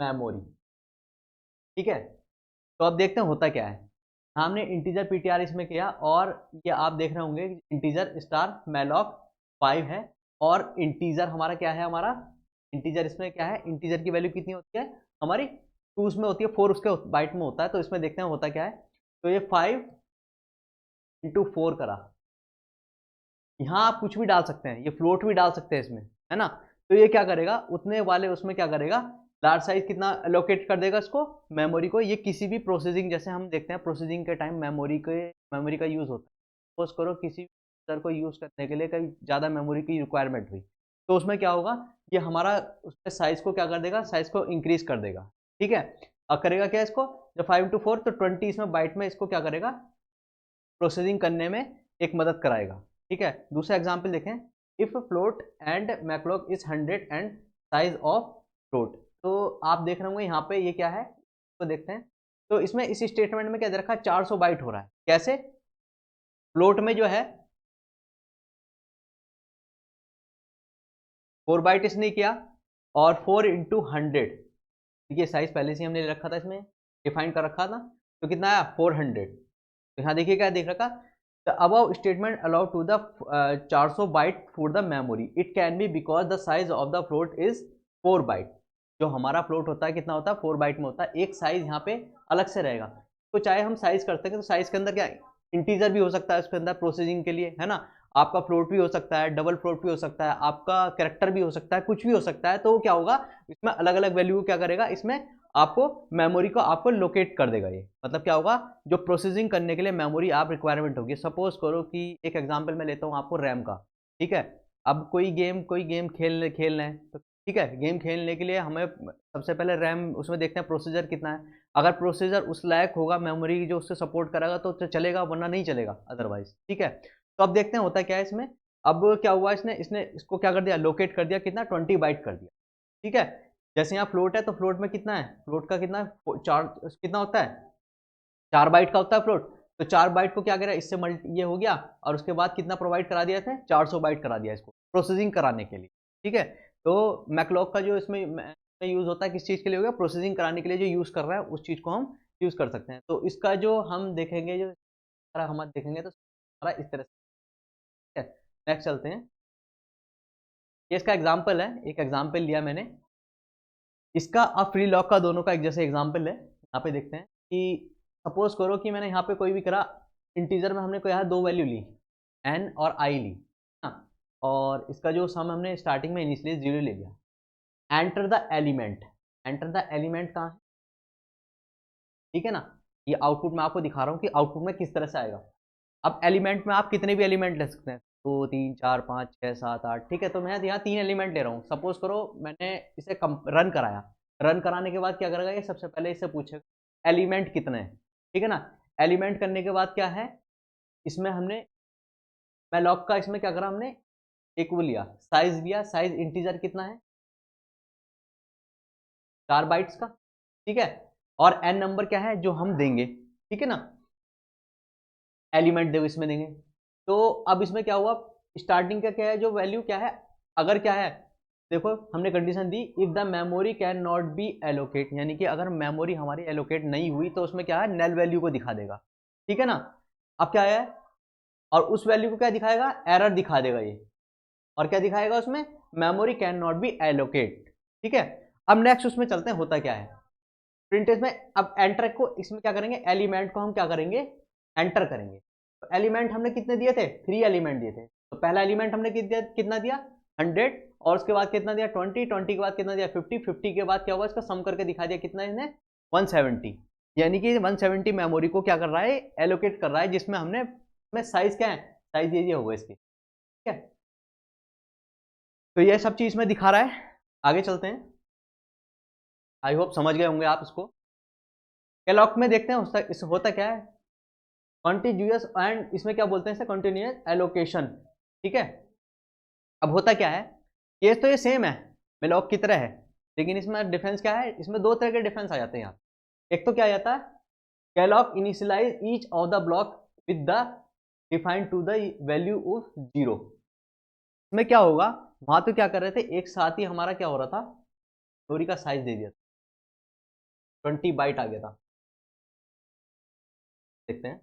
मेमोरी, ठीक है। तो अब देखते हैं होता क्या है। हमने इंटीजर PTR इसमें किया और ये आप देख रहे होंगे इंटीजर स्टार मैलॉक 5 है, और इंटीजर हमारा क्या है, हमारा इंटीजर इसमें क्या है, इंटीजर की वैल्यू कितनी होती है हमारी 2 उसमें होती है, 4 उसके बाइट में होता है। तो इसमें देखते हैं होता क्या है, तो ये 5 × 4 करा, यहाँ आप कुछ भी डाल सकते हैं, ये फ्लोट भी डाल सकते हैं इसमें, है ना। तो ये क्या करेगा, उतने वाले उसमें क्या करेगा, लार्ज साइज कितना एलोकेट कर देगा इसको, मेमोरी को। ये किसी भी प्रोसेसिंग, जैसे हम देखते हैं प्रोसेसिंग के टाइम मेमोरी का यूज़ होता है। सपोज करो किसी यूजर को यूज़ करने के लिए कहीं ज़्यादा मेमोरी की रिक्वायरमेंट हुई, तो उसमें क्या होगा, ये हमारा उसके साइज को क्या कर देगा, साइज को इंक्रीज कर देगा, ठीक है। और करेगा क्या इसको, जब 5 × 4 तो 20 इसमें बाइट में इसको क्या करेगा, प्रोसेसिंग करने में एक मदद कराएगा, ठीक है। दूसरा एग्जांपल देखें, if float and malloc is 100 and size of float. तो आप देख रहे होंगे यहाँ पे ये क्या है, तो देखते हैं। तो इसमें इस स्टेटमेंट में क्या दे रखा है, 400 बाइट हो रहा है, कैसे, फ्लोट में जो है 4 बाइट इसने किया और 4 × 100, देखिए साइज पहले से हमने रखा था इसमें, डिफाइन कर रखा था, तो कितना आया 400। तो यहाँ देखिए क्या देख रखा, the above statement allow to the 400 byte for the memory, it can be because the size of the float is 4 byte. जो हमारा फ्लोट होता है कितना होता है 4 बाइट में होता है, एक साइज यहाँ पे अलग से रहेगा। तो चाहे हम साइज करते हैं तो साइज के अंदर क्या इंटीजर भी हो सकता है उसके अंदर प्रोसेसिंग के लिए, है ना, आपका फ्लोट भी हो सकता है, डबल फ्लोट भी हो सकता है, आपका कैरेक्टर भी हो सकता है, कुछ भी हो सकता है। तो क्या होगा इसमें अलग अलग वैल्यू क्या करेगा, इसमें आपको मेमोरी को आपको लोकेट कर देगा। ये मतलब क्या होगा, जो प्रोसेसिंग करने के लिए मेमोरी आप रिक्वायरमेंट होगी। सपोज करो कि एक एग्जांपल मैं लेता हूँ आपको रैम का, ठीक है। अब कोई गेम खेलना है तो ठीक है, गेम खेलने के लिए हमें सबसे पहले रैम उसमें देखते हैं प्रोसीजर कितना है। अगर प्रोसीजर उस लायक होगा मेमोरी जो उससे सपोर्ट करेगा तो चलेगा, वरना नहीं चलेगा अदरवाइज, ठीक है। तो अब देखते हैं होता क्या है इसमें। अब क्या हुआ, इसने इसने इसको क्या कर दिया, लोकेट कर दिया, कितना 20 बाइट कर दिया, ठीक है। जैसे यहाँ फ्लोट है तो फ्लोट में कितना है, फ्लोट का कितना चार कितना होता है 4 बाइट का होता है फ्लोट। तो 4 बाइट को क्या करा, इससे मल्टी ये हो गया, और उसके बाद कितना प्रोवाइड करा दिया था 400 बाइट करा दिया इसको प्रोसेसिंग कराने के लिए, ठीक है। तो मैकलॉग का जो इसमें यूज होता है किस चीज के लिए होगा, प्रोसेसिंग कराने के लिए जो यूज कर रहा है उस चीज को हम यूज कर सकते हैं। तो इसका जो हम देखेंगे, जो हम देखेंगे तो सारा इस तरह से है। नेक्स्ट चलते हैं, ये इसका एग्जाम्पल है, एक एग्जाम्पल लिया मैंने इसका। अब फ्री लॉग का दोनों का एक जैसे एग्जाम्पल है, यहाँ पे देखते हैं कि सपोज करो कि मैंने यहाँ पे कोई भी करा, इंटीजर में हमने कोई यहाँ 2 वैल्यू ली, एन और आई ली, हाँ, और इसका जो सम हमने स्टार्टिंग में इनिशियली 0 ले लिया। Enter the element, enter the element कहाँ है, ठीक है ना। ये आउटपुट मैं आपको दिखा रहा हूँ कि आउटपुट में किस तरह से आएगा। अब एलिमेंट में आप कितने भी एलिमेंट ले सकते हैं, 2 3 4 5 6 7 8, ठीक है। तो मैं यहाँ 3 एलिमेंट ले रहा हूँ। सपोज करो मैंने इसे रन कराया, रन कराने के बाद क्या करेगा ये, सबसे पहले इससे पूछेगा एलिमेंट कितने हैं, ठीक है ना। एलिमेंट करने के बाद क्या है, इसमें हमने मैलॉक का इसमें क्या करा, हमने एक वो लिया साइज लिया, साइज इंटीजर कितना है 4 बाइट्स का, ठीक है। और एन नंबर क्या है जो हम देंगे, ठीक है ना, एलिमेंट देखो इसमें देंगे। तो अब इसमें क्या हुआ, स्टार्टिंग का क्या है जो वैल्यू क्या है, अगर क्या है देखो हमने condition the, if the memory can not be allocate, यानी कि अगर मेमोरी हमारी एलोकेट नहीं हुई तो उसमें क्या है नल वैल्यू को दिखा देगा, ठीक है ना। अब क्या है, और उस वैल्यू को क्या दिखाएगा, एरर दिखा देगा ये, और क्या दिखाएगा उसमें, memory can not be allocate, ठीक है। अब नेक्स्ट उसमें चलते हैं होता क्या है प्रिंट में। अब एंटर को इसमें क्या करेंगे, एलिमेंट को हम क्या करेंगे, एंटर करेंगे। तो एलिमेंट हमने कितने दिए थे, 3 एलिमेंट दिए थे। तो पहला एलिमेंट हमने कितना दिया 100, और उसके बाद कितना दिया 20, 20 के बाद कितना दिया 50, 50 के बाद क्या हुआ इसका सम करके दिखा दिया कितना इसने 170। यानी कि 170 मेमोरी को क्या कर रहा है, एलोकेट कर रहा है, जिसमें हमने में साइज क्या है, साइज ये होगा इसकी, ठीक है। तो ये सब चीज में दिखा रहा है। आगे चलते हैं, आई होप समझ गए होंगे आप इसको। कैलॉक में देखते हैं इस होता क्या है, कॉन्टिन्यूअस, एंड इसमें क्या बोलते हैं इसे, कॉन्टिन्यूअस एलोकेशन, ठीक है। अब होता क्या है, केस तो ये सेम है मेलॉक की तरह है, लेकिन इसमें डिफरेंस क्या है, इसमें 2 तरह के डिफरेंस आ जाते हैं यहाँ। एक तो क्या आ जाता है, calloc initialise each of the block with the defined to the value of 0। इसमें क्या होगा, वहां तो क्या कर रहे थे एक साथ ही हमारा क्या हो रहा था, मेमोरी का साइज दे दिया था, 20 बाइट आ गया था। देखते हैं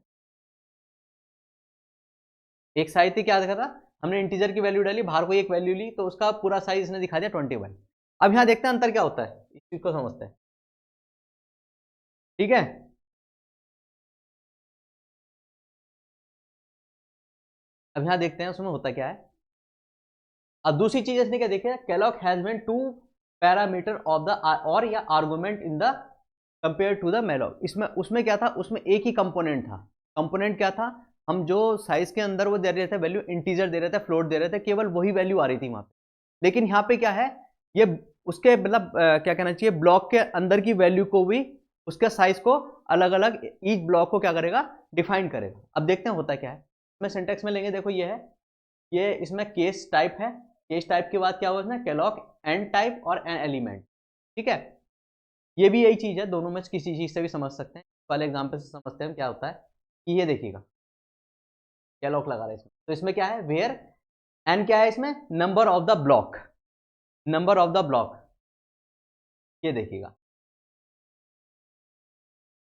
एक साइज थी क्या देखा था, हमने इंटीजर की वैल्यू डाली, बाहर कोई एक वैल्यू ली, तो उसका पूरा साइज इसने दिखा दिया 20 बाइट। अब यहाँ देखते हैं अंतर क्या होता है, इस चीज को समझते हैं, ठीक है। अब यहाँ देखते हैं उसमें होता क्या है। अब दूसरी चीज इसने क्या देखा, calloc has main 2 parameter of the और या argument in the compare to the malloc. इसमें उसमें क्या था, उसमें एक ही कंपोनेंट था। कंपोनेंट क्या था, हम जो साइज के अंदर वो दे रहे थे वैल्यू, इंटीजर दे रहे थे, फ्लोट दे रहे थे, केवल वही वैल्यू आ रही थी वहां पे। लेकिन यहाँ पे क्या है, ये उसके मतलब क्या कहना चाहिए, ब्लॉक के अंदर की वैल्यू को भी उसके साइज को अलग अलग ईच ब्लॉक को क्या करेगा, डिफाइन करेगा। अब देखते हैं होता क्या है, इसमें सिंटेक्स में लेंगे, देखो ये है, ये इसमें केस टाइप है, केस टाइप के बाद क्या हुआ इसमें, कैलॉक एन टाइप और एन एलिमेंट, ठीक है। ये भी यही चीज है, दोनों में किसी चीज से भी समझ सकते हैं। पहले एग्जांपल से समझते हैं क्या होता है, कि ये देखिएगा कैलॉक लगा रहा है इसमें, तो इसमें क्या है, वेयर एन क्या है, इसमें number of the block, number of the block, ये देखिएगा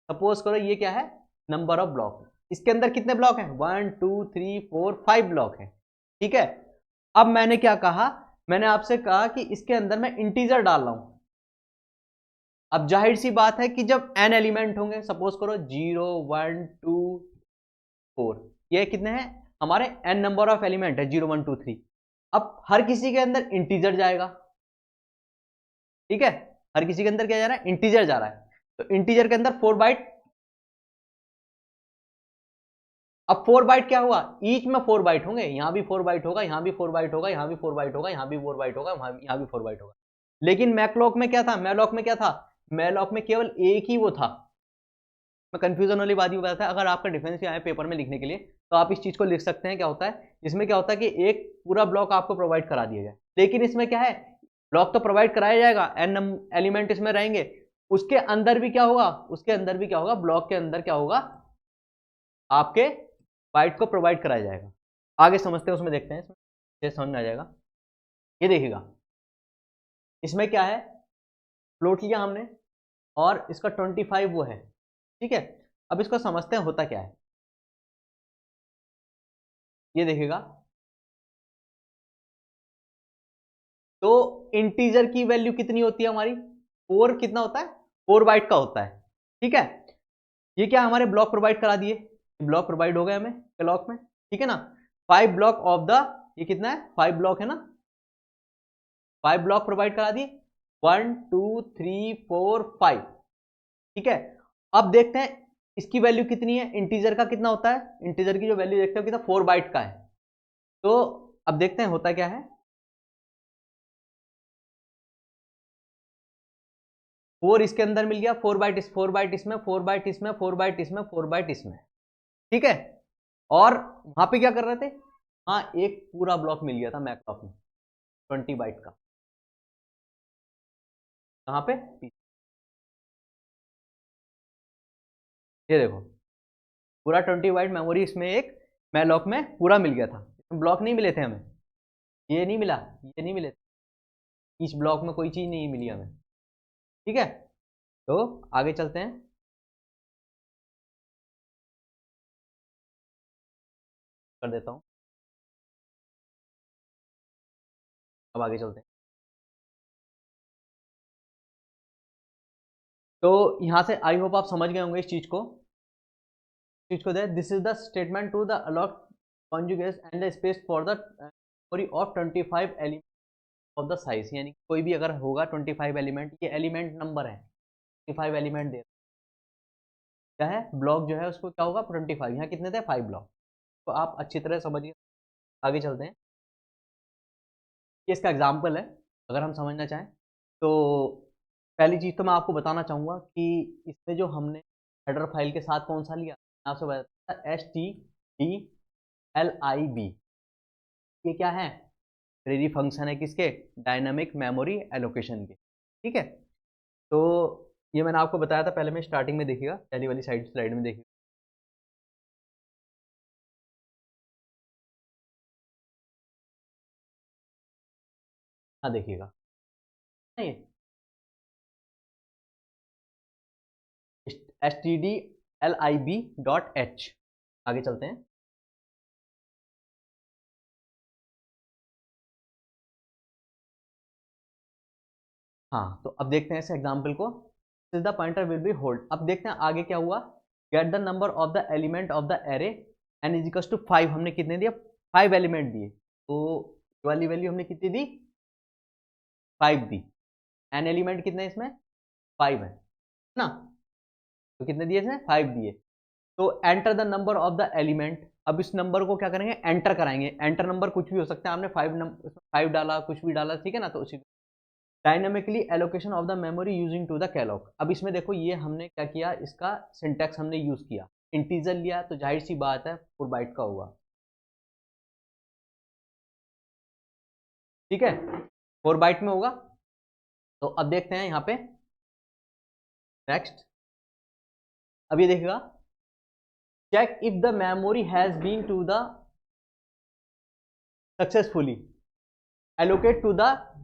सपोज करो ये क्या है, नंबर ऑफ ब्लॉक। इसके अंदर कितने ब्लॉक हैं, 1 2 3 4 5 ब्लॉक हैं, ठीक है। अब मैंने क्या कहा, मैंने आपसे कहा कि इसके अंदर मैं इंटीजर डाल रहा हूं। अब जाहिर सी बात है कि जब n एलिमेंट होंगे, सपोज करो 0 1 2 4, ये कितने हैं हमारे n नंबर ऑफ एलिमेंट है, 0 1 2 3। अब हर किसी के अंदर इंटीजर जाएगा, ठीक है, हर किसी के अंदर क्या जा रहा है, इंटीजर जा रहा है। तो इंटीजर के अंदर 4 बाइट। अब 4 बाइट क्या हुआ, ईच में 4 बाइट होंगे, यहां भी 4 बाइट होगा, यहां भी 4 बाइट होगा, यहां भी 4 बाइट होगा, यहां भी 4 बाइट होगा, यहां भी 4 बाइट होगा। लेकिन मैकलॉक में क्या था, मैलॉक में क्या था, मैलॉक में केवल एक ही वो था। मैं कंफ्यूजन वाली बात ही बताया था। अगर आपका डिफेंस आए पेपर में लिखने के लिए तो आप इस चीज को लिख सकते हैं। क्या होता है इसमें, क्या होता है कि एक पूरा ब्लॉक आपको प्रोवाइड करा दिया जाए, लेकिन इसमें क्या है, ब्लॉक तो प्रोवाइड कराया जाएगा, एन एलिमेंट इसमें रहेंगे, उसके अंदर भी क्या होगा, उसके अंदर भी क्या होगा, ब्लॉक के अंदर क्या होगा, आपके बाइट को प्रोवाइड कराया जाएगा। आगे समझते हैं, उसमें देखते हैं, इसमें समझ में आ जाएगा। ये देखिएगा, इसमें क्या है, फ्लोट लिया हमने और इसका 25 वो है, ठीक है। अब इसको समझते हैं होता क्या है। ये देखिएगा, तो इंटीजर की वैल्यू कितनी होती है हमारी, 4 कितना होता है, 4 बाइट का होता है, ठीक है। ये क्या हमारे ब्लॉक प्रोवाइड करा दिए, ब्लॉक प्रोवाइड हो गए हमें ब्लॉक में, ठीक है ना। 5 ब्लॉक ऑफ द, ये कितना है, 5 ब्लॉक है ना, 5 ब्लॉक प्रोवाइड करा दिए, 1 2 3 4 5, ठीक है। अब देखते हैं इसकी वैल्यू कितनी है, इंटीजर का कितना होता है, इंटीजर की जो वैल्यू देखते हो कितना, 4 बाइट का है। तो अब देखते हैं होता क्या है, 4 इसके अंदर मिल गया, 4 बाइट इस, 4 बाइट इसमें, 4 बाइट इसमें, 4 बाइट इसमें, 4 बाइट इसमें, ठीक है। और वहां पे क्या कर रहे थे, हाँ एक पूरा ब्लॉक मिल गया था मैकलॉक में 20 बाइट का, कहां पे, ये देखो पूरा 20 बाइट मेमोरी इसमें एक मैलॉक में पूरा मिल गया था। ब्लॉक नहीं मिले थे हमें, ये नहीं मिला, ये नहीं मिले, इस ब्लॉक में कोई चीज नहीं मिली हमें, ठीक है। तो आगे चलते हैं, कर देता हूं, अब आगे चलते हैं। तो यहां से आई होप आप समझ गए होंगे इस चीज को दे, this is the statement to the allot conjugates and the space for the memory of 25 element of the size, यानी कोई भी अगर होगा 25 एलिमेंट, ये एलिमेंट नंबर है, 25 एलिमेंट दे, क्या है ब्लॉक जो है उसको क्या होगा 25, यहाँ कितने थे 5 ब्लॉक। तो आप अच्छी तरह समझिए, आगे चलते हैं। ये इसका एग्जाम्पल है, अगर हम समझना चाहें तो पहली चीज़ तो मैं आपको बताना चाहूँगा कि इसमें जो हमने हेडर फाइल के साथ कौन सा लिया, मैं आपसे बताया STDLIB, ये क्या है, क्वेरी फंक्शन है किसके, डायनामिक मेमोरी एलोकेशन के, ठीक है। तो ये मैंने आपको बताया था पहले में, स्टार्टिंग में देखिएगा, पहली वाली स्लाइड में देखिएगा। हाँ देखिएगा, नहीं STDLIB.H, आगे चलते हैं। हाँ तो अब देखते हैं इस एग्जाम्पल को, this the pointer will be hold. अब देखते हैं आगे क्या हुआ, get the number of the element of the array N is equals to 5, हमने कितने दिए 5 एलिमेंट दिए, तो वाली वैल्यू हमने कितनी दी 5 दी, एन एलिमेंट कितने इसमें 5 है ना, तो कितने दिए इसमें 5 दिए। तो enter the number of the element, अब इस नंबर को क्या करेंगे एंटर कराएंगे, एंटर नंबर कुछ भी हो सकता है, आपने 5 डाला कुछ भी डाला, ठीक है ना, तो उसी dynamically allocation of the memory using to the calloc. अब इसमें देखो ये हमने क्या किया, इसका सिंटैक्स हमने यूज किया, इंटीजर लिया तो जाहिर सी बात है 4 बाइट का हुआ, ठीक है 4 बाइट में होगा। तो अब देखते हैं यहाँ पे नेक्स्ट, अब ये देखिएगा, check if the memory has been to the successfully allocate to the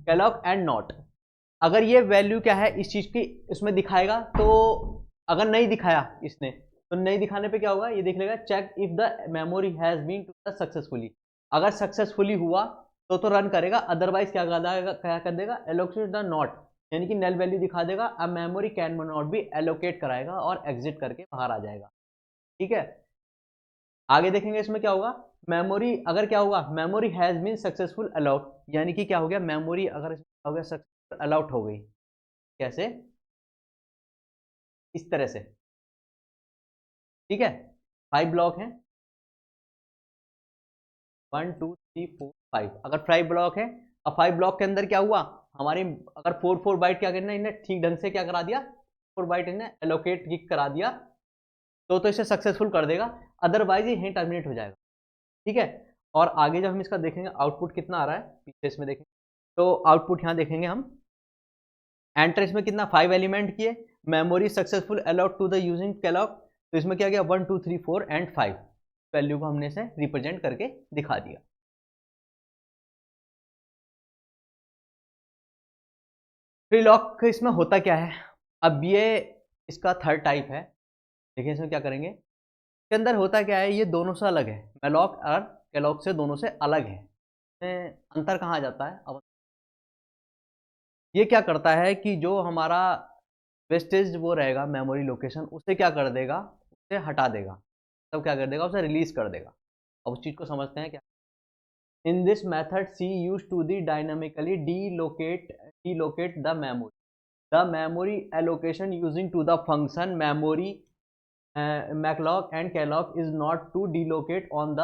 calloc and not. अगर ये वैल्यू क्या है इस चीज की इसमें दिखाएगा तो अगर नहीं दिखाया इसने, तो नहीं दिखाने पे क्या होगा, ये देख लेगा check if the memory has been to the successfully. अगर सक्सेसफुली हुआ तो रन करेगा, अदरवाइज क्या कर देगा, क्या कर देगा, एलोकेट द नॉट, यानी कि नल वैल्यू दिखा देगा, अब memory can not be allocate कराएगा और एग्जिट करके बाहर आ जाएगा। ठीक है, आगे देखेंगे इसमें क्या होगा, मेमोरी अगर क्या होगा, मेमोरी हैज बीन सक्सेसफुल अलाउट, यानी कि क्या हो गया, मेमोरी अगर इसमें क्या हो गया, सक्सेसफुल अलाउट हो गई। कैसे, इस तरह से। ठीक है, 5 ब्लॉक हैं, 1 2 3 4 5, अगर 5 ब्लॉक है, अब 5 ब्लॉक के अंदर क्या हुआ, हमारे अगर 4 बाइट क्या करना, इन्हें ठीक ढंग से क्या करा दिया, 4 बाइट इन्हें एलोकेट ठीक करा दिया, तो इसे सक्सेसफुल कर देगा, अदरवाइज ये टर्मिनेट हो जाएगा। ठीक है, और आगे जब हम इसका देखेंगे आउटपुट कितना आ रहा है, पीछे इसमें देखेंगे तो आउटपुट यहाँ देखेंगे हम, एंटर इसमें कितना 5 एलिमेंट किए, memory successful allowed to the using calloc, तो इसमें क्या गया 1 2 3 4 एंड 5 वैल्यू को हमने इसे रिप्रेजेंट करके दिखा दिया। फ्री लॉक इसमें होता क्या है, अब ये इसका थर्ड टाइप है। देखिए इसमें क्या करेंगे, इसके अंदर होता क्या है, ये दोनों से अलग है, मेलॉक और कैलॉग से दोनों से अलग है। अंतर कहाँ आ जाता है, अब ये क्या करता है कि जो हमारा वेस्टेज वो रहेगा मेमोरी लोकेशन, उसे क्या कर देगा, उसे हटा देगा, तब क्या कर देगा, उसे रिलीज कर देगा। अब उस चीज को समझते हैं क्या। In this method C use to the dynamically delocate the memory allocation using to the function memory malloc and calloc is not to deallocate on the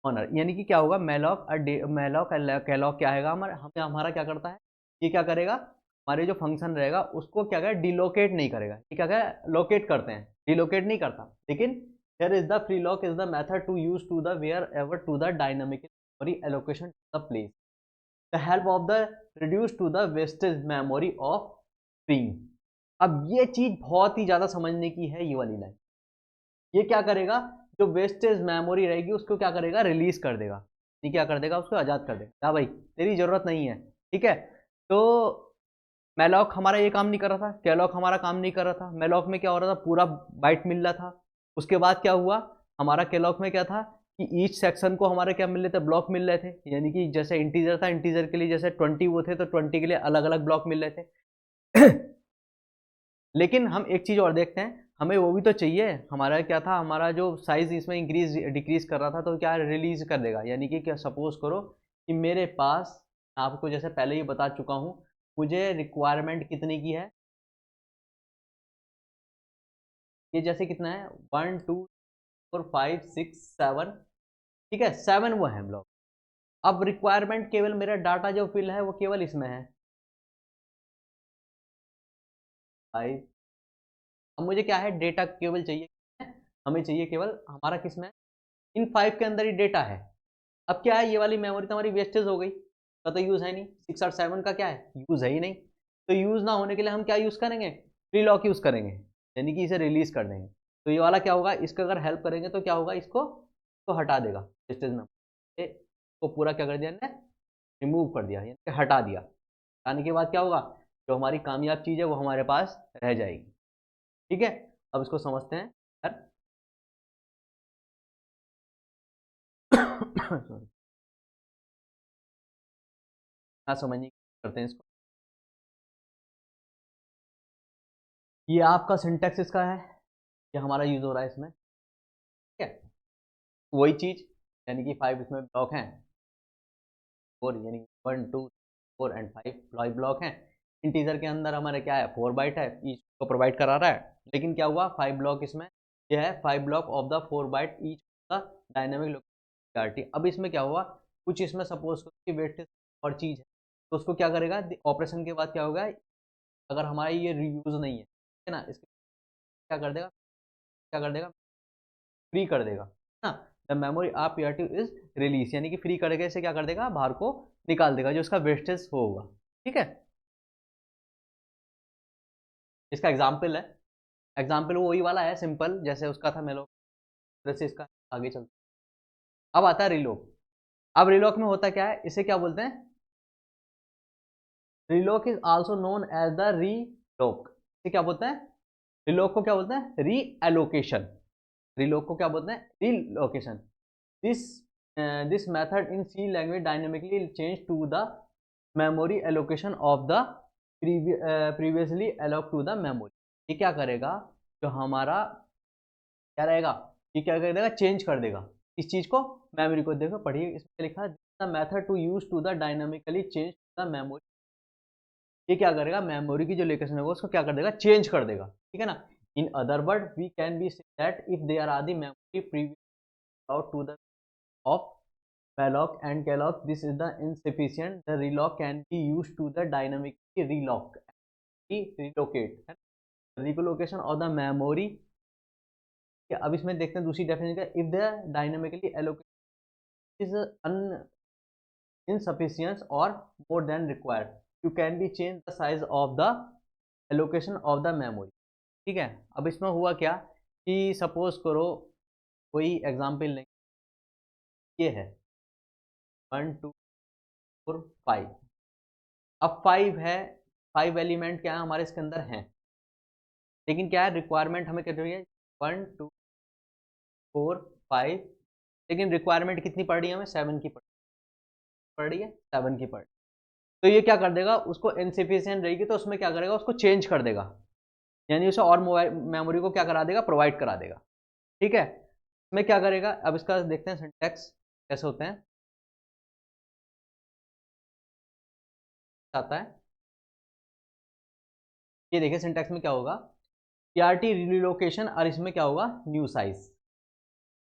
owner, यानी कि क्या होगा, मैलॉक कैलॉग क्या है, हमारा क्या करता है, ये क्या करेगा, हमारे जो फंक्शन रहेगा उसको क्या करेगा, डिलोकेट नहीं करेगा, ये क्या करेगा, लोकेट करते हैं, डिलोकेट नहीं करता, लेकिन here is the free lock is the method to use to the wherever to the dynamic memory allocation to the place, the help of the reduce to the wastage memory of string। अब ये चीज बहुत ही ज्यादा समझने की है, ये वाली लाइन, ये क्या करेगा, जो वेस्टेज मेमोरी रहेगी उसको क्या करेगा, रिलीज कर देगा, ये क्या कर देगा, उसको आजाद कर देगा, क्या भाई तेरी जरूरत नहीं है। ठीक है, तो मैलॉक हमारा ये काम नहीं कर रहा था, कैलॉक हमारा काम नहीं कर रहा था, मैलॉक में क्या हो रहा था, पूरा बाइट मिल रहा था, उसके बाद क्या हुआ, हमारा कैलॉक में क्या था कि ईच सेक्शन को हमारे क्या मिल रहे थे, ब्लॉक मिल रहे थे, यानी कि जैसे इंटीजर था, इंटीजर के लिए जैसे 20 वो थे, तो 20 के लिए अलग अलग ब्लॉक मिल रहे थे। लेकिन हम एक चीज और देखते हैं, हमें वो भी तो चाहिए, हमारा क्या था, हमारा जो साइज इसमें इंक्रीज डिक्रीज कर रहा था, तो क्या रिलीज कर देगा, यानी कि क्या सपोज करो कि मेरे पास, आपको जैसे पहले ही बता चुका हूं, मुझे रिक्वायरमेंट कितने की है, ये जैसे कितना है 1 2 4 5 6 7, ठीक है 7 वो है ब्लॉक। अब रिक्वायरमेंट केवल मेरा डाटा जो फिल है वो केवल इसमें है 5, अब मुझे क्या है, डेटा केवल चाहिए, हमें चाहिए केवल हमारा किसमें, इन 5 के अंदर ही डेटा है। अब क्या है, ये वाली मेमोरी तो हमारी वेस्टेज हो गई, का तो यूज है नहीं, 6 और 7 का क्या है, यूज है ही नहीं, तो यूज ना होने के लिए हम क्या यूज करेंगे, फ्री लॉक यूज करेंगे, यानी कि इसे रिलीज कर देंगे। तो ये वाला क्या होगा, इसका अगर हेल्प करेंगे तो क्या होगा, इसको तो हटा देगा वेस्टेज में, को पूरा क्या कर दिया, रिमूव कर दिया, यानी कि हटा दिया, हटाने के बाद क्या होगा, जो हमारी कामयाब चीज़ है वो हमारे पास रह जाएगी। ठीक है, अब इसको समझते हैं सॉरी, हाँ समझिए करते हैं इसको, ये आपका सिंटेक्स इसका है, ये हमारा यूज हो रहा है इसमें। ठीक है, वही चीज, यानी कि 5 इसमें ब्लॉक हैं, 4 यानी 1 2 4 एंड 5 ब्लॉक हैं, इंटीजर के अंदर हमारे क्या है, 4 बाइट है, ईच को प्रोवाइड करा रहा है, लेकिन क्या हुआ 5 ब्लॉक इसमें, यह है 5 block of the 4 byte each का डायनेमिक लोकेलिटी। अब इसमें क्या हुआ, कुछ इसमें सपोज करो कि वेट और चीज है, तो उसको क्या करेगा, ऑपरेशन के बाद क्या होगा, अगर हमारा ये रीयूज नहीं है ना, इसके क्या कर देगा, क्या कर देगा, फ्री कर देगा ना, द मेमोरी आप इज रिलीज, यानी कि फ्री करके इसे क्या कर देगा, बाहर को निकाल देगा, जो इसका वेस्टेज होगा। ठीक है, इसका एग्जाम्पल है, एग्जाम्पल वही वाला है सिंपल, जैसे उसका था मेलो, जैसे इसका आगे चलते, अब आता है रिलोक। अब रिलोक में होता क्या है, इसे क्या बोलते हैं, realloc is also known as the realloc, इसे क्या बोलते हैं, रिलोक को क्या बोलते हैं? री एलोकेशन। रिलोक को क्या बोलते हैं? Relocation. This this method in C language dynamically change to the memory allocation of the previously alloc to the memory. ये क्या करेगा? जो हमारा क्या रहेगा, ये क्या कर देगा? चेंज कर देगा इस चीज को, मेमोरी को। देखो पढ़िए, इसमें लिखा है the method to use to the dynamically change the memory. ये क्या करेगा? मेमोरी की जो लोकेशन होगा उसको क्या कर देगा? चेंज कर देगा, ठीक है ना। In other word we can be say that if there are the memory previous out to the of malloc and calloc, this is the insufficient, the relock can be used to the dynamically relock, relocate, relocation of the memory। अब इसमें देखते हैं दूसरी definition का, if the dynamically allocation is insufficient or more than required, you can be change the size of the allocation of the memory। ठीक है। अब इसमें हुआ क्या कि सपोज करो कोई एग्जांपल लेंगे, ये है 1 2 4 5। अब 5 है, 5 एलिमेंट क्या है हमारे इसके अंदर हैं, लेकिन क्या है रिक्वायरमेंट हमें क्या चाहिए? 1 2 4 5, लेकिन रिक्वायरमेंट कितनी पड़ रही है हमें? 7 की पड़ रही है, 7 की पड़ रही है। तो ये क्या कर देगा? उसको इनसफिशियंट रहेगी तो उसमें क्या करेगा? उसको चेंज कर देगा, यानी उसे और मोबाइल मेमोरी को क्या करा देगा? प्रोवाइड करा देगा, ठीक है। इसमें क्या करेगा? अब इसका देखते हैं सिंटैक्स कैसे होते हैं, आता है। ये देखिए सिंटैक्स में क्या होगा, पीआरटी रिलोकेशन, और इसमें क्या होगा? न्यू साइज,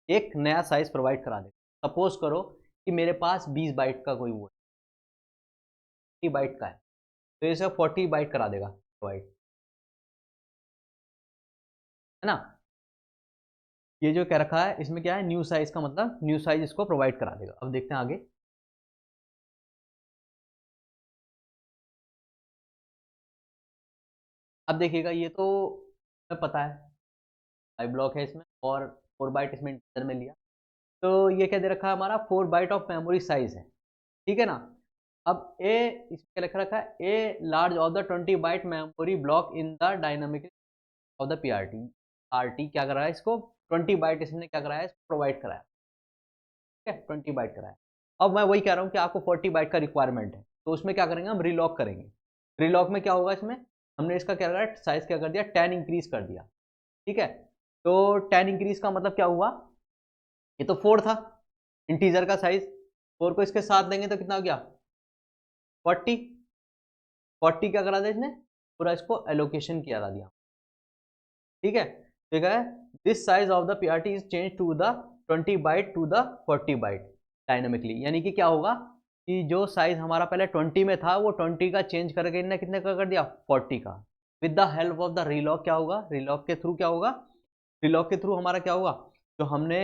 एक नया साइज प्रोवाइड करा देगा। सपोज करो कि मेरे पास 20 बाइट का कोई वो है, 40 बाइट का है, तो इसे 40 बाइट करा देगा प्रोवाइड, है ना। ये जो क्या रखा है इसमें क्या है? न्यू साइज का मतलब न्यू साइज इसको प्रोवाइड करा देगा। अब देखते हैं आगे। अब देखिएगा, ये तो हमें पता है 5 ब्लॉक है इसमें, और 4 बाइट इसमें इंटीजर में लिया, तो ये क्या दे रखा है हमारा? 4 बाइट ऑफ मेमोरी साइज है, ठीक है ना। अब ए, इसमें क्या लिखा रखा है? A large of the 20 byte memory block in the dynamic of the PRT. RT क्या कर रहा है? इसको 20 बाइट इसने क्या कराया? इसको प्रोवाइड कराया, ठीक है, 20 बाइट कराया। अब मैं वही कह रहा हूँ कि आपको 40 बाइट का रिक्वायरमेंट है, तो उसमें क्या करेंगे? हम रिलॉक करेंगे। रिलॉक में क्या होगा? इसमें हमने इसका क्या करा? साइज क्या कर दिया? 10 इंक्रीज कर दिया, ठीक है। तो 10 इंक्रीज का मतलब क्या हुआ? ये तो 4 था इंटीजर का साइज, 4 को इसके साथ देंगे तो कितना हो गया? 40। 40 क्या करा दिया इसने? पूरा इसको एलोकेशन किया दिया, ठीक है। ठीक है, this size of the PRT is change to the 20 byte to the 40 byte dynamically. यानी कि क्या होगा कि जो साइज हमारा पहले 20 में था वो 20 का चेंज करके इन्हें कितने का कर दिया? 40 का। With the help of the realloc क्या होगा? रिलॉक के थ्रू क्या होगा? रिलॉक के थ्रू हमारा क्या होगा? जो हमने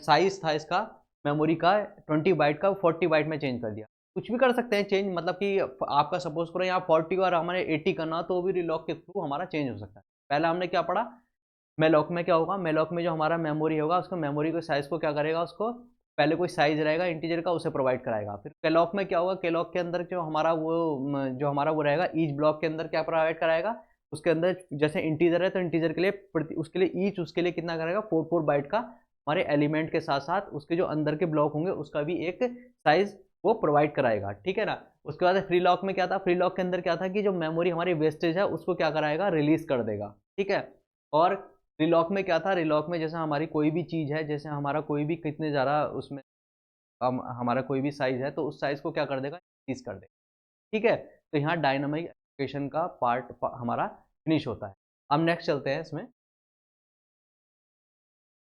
साइज था इसका मेमोरी का 20 बाइट का 40 बाइट में चेंज कर दिया। कुछ भी कर सकते हैं चेंज, मतलब कि आपका सपोज करो यहाँ 40 और हमारे 80 करना, तो भी रिलॉक के थ्रू हमारा चेंज हो सकता है। पहले हमने क्या पढ़ा? मेलॉक में क्या होगा? मेलॉक में जो हमारा मेमोरी होगा उसको मेमोरी के साइज को क्या करेगा? उसको पहले कोई साइज रहेगा इंटीजर का, उसे प्रोवाइड कराएगा। फिर केलॉक में क्या होगा? केलॉक के अंदर जो हमारा वो रहेगा ईच ब्लॉक के अंदर क्या प्रोवाइड कराएगा? उसके अंदर जैसे इंटीजर है तो इंटीजर के लिए उसके लिए ईच उसके लिए कितना करेगा? 4 बाइट का हमारे एलिमेंट के साथ साथ उसके जो अंदर के ब्लॉक होंगे उसका भी एक साइज वो प्रोवाइड कराएगा, ठीक है ना। उसके बाद फ्री लॉक में क्या था? फ्री लॉक के अंदर क्या था कि जो मेमोरी हमारी वेस्टेज है उसको क्या कराएगा? रिलीज कर देगा, ठीक है। और रिलॉक में क्या था? रिलॉक में जैसे हमारी कोई भी चीज़ है, जैसे हमारा कोई भी कितने ज़्यादा उसमें हमारा कोई भी साइज़ है तो उस साइज़ को क्या कर देगा? इंक्रीज कर देगा, ठीक है। तो यहाँ डायनामिक एप्लीकेशन का पार्ट हमारा फिनिश होता है। अब नेक्स्ट चलते हैं इसमें,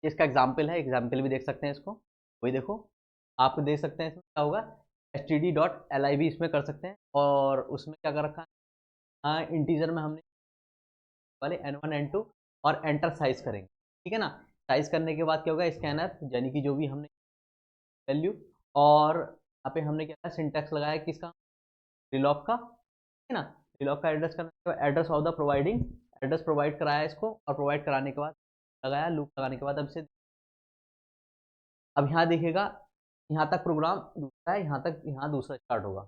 इसका एग्जाम्पल है, एग्जाम्पल भी देख सकते हैं इसको। वही देखो, आप देख सकते हैं इसमें क्या होगा? std.lib इसमें कर सकते हैं, और उसमें क्या कर रखा है? इंटीजर में हमने वाले n1 n2 और एंटर साइज करेंगे, ठीक है ना। साइज करने के बाद क्या होगा? स्कैनर, यानी कि जो भी हमने वैल्यू, और यहाँ पे हमने क्या सिंटैक्स लगाया किसका? रिलॉक का, ठीक है ना। रिलॉक का एड्रेस करना, address of the providing, address provide कराया इसको, और प्रोवाइड कराने के बाद लगाया लूप लगाने के बाद। अब यहाँ देखिएगा, यहाँ तक प्रोग्राम दूसरा है, यहाँ तक यहाँ दूसरा स्टार्ट होगा।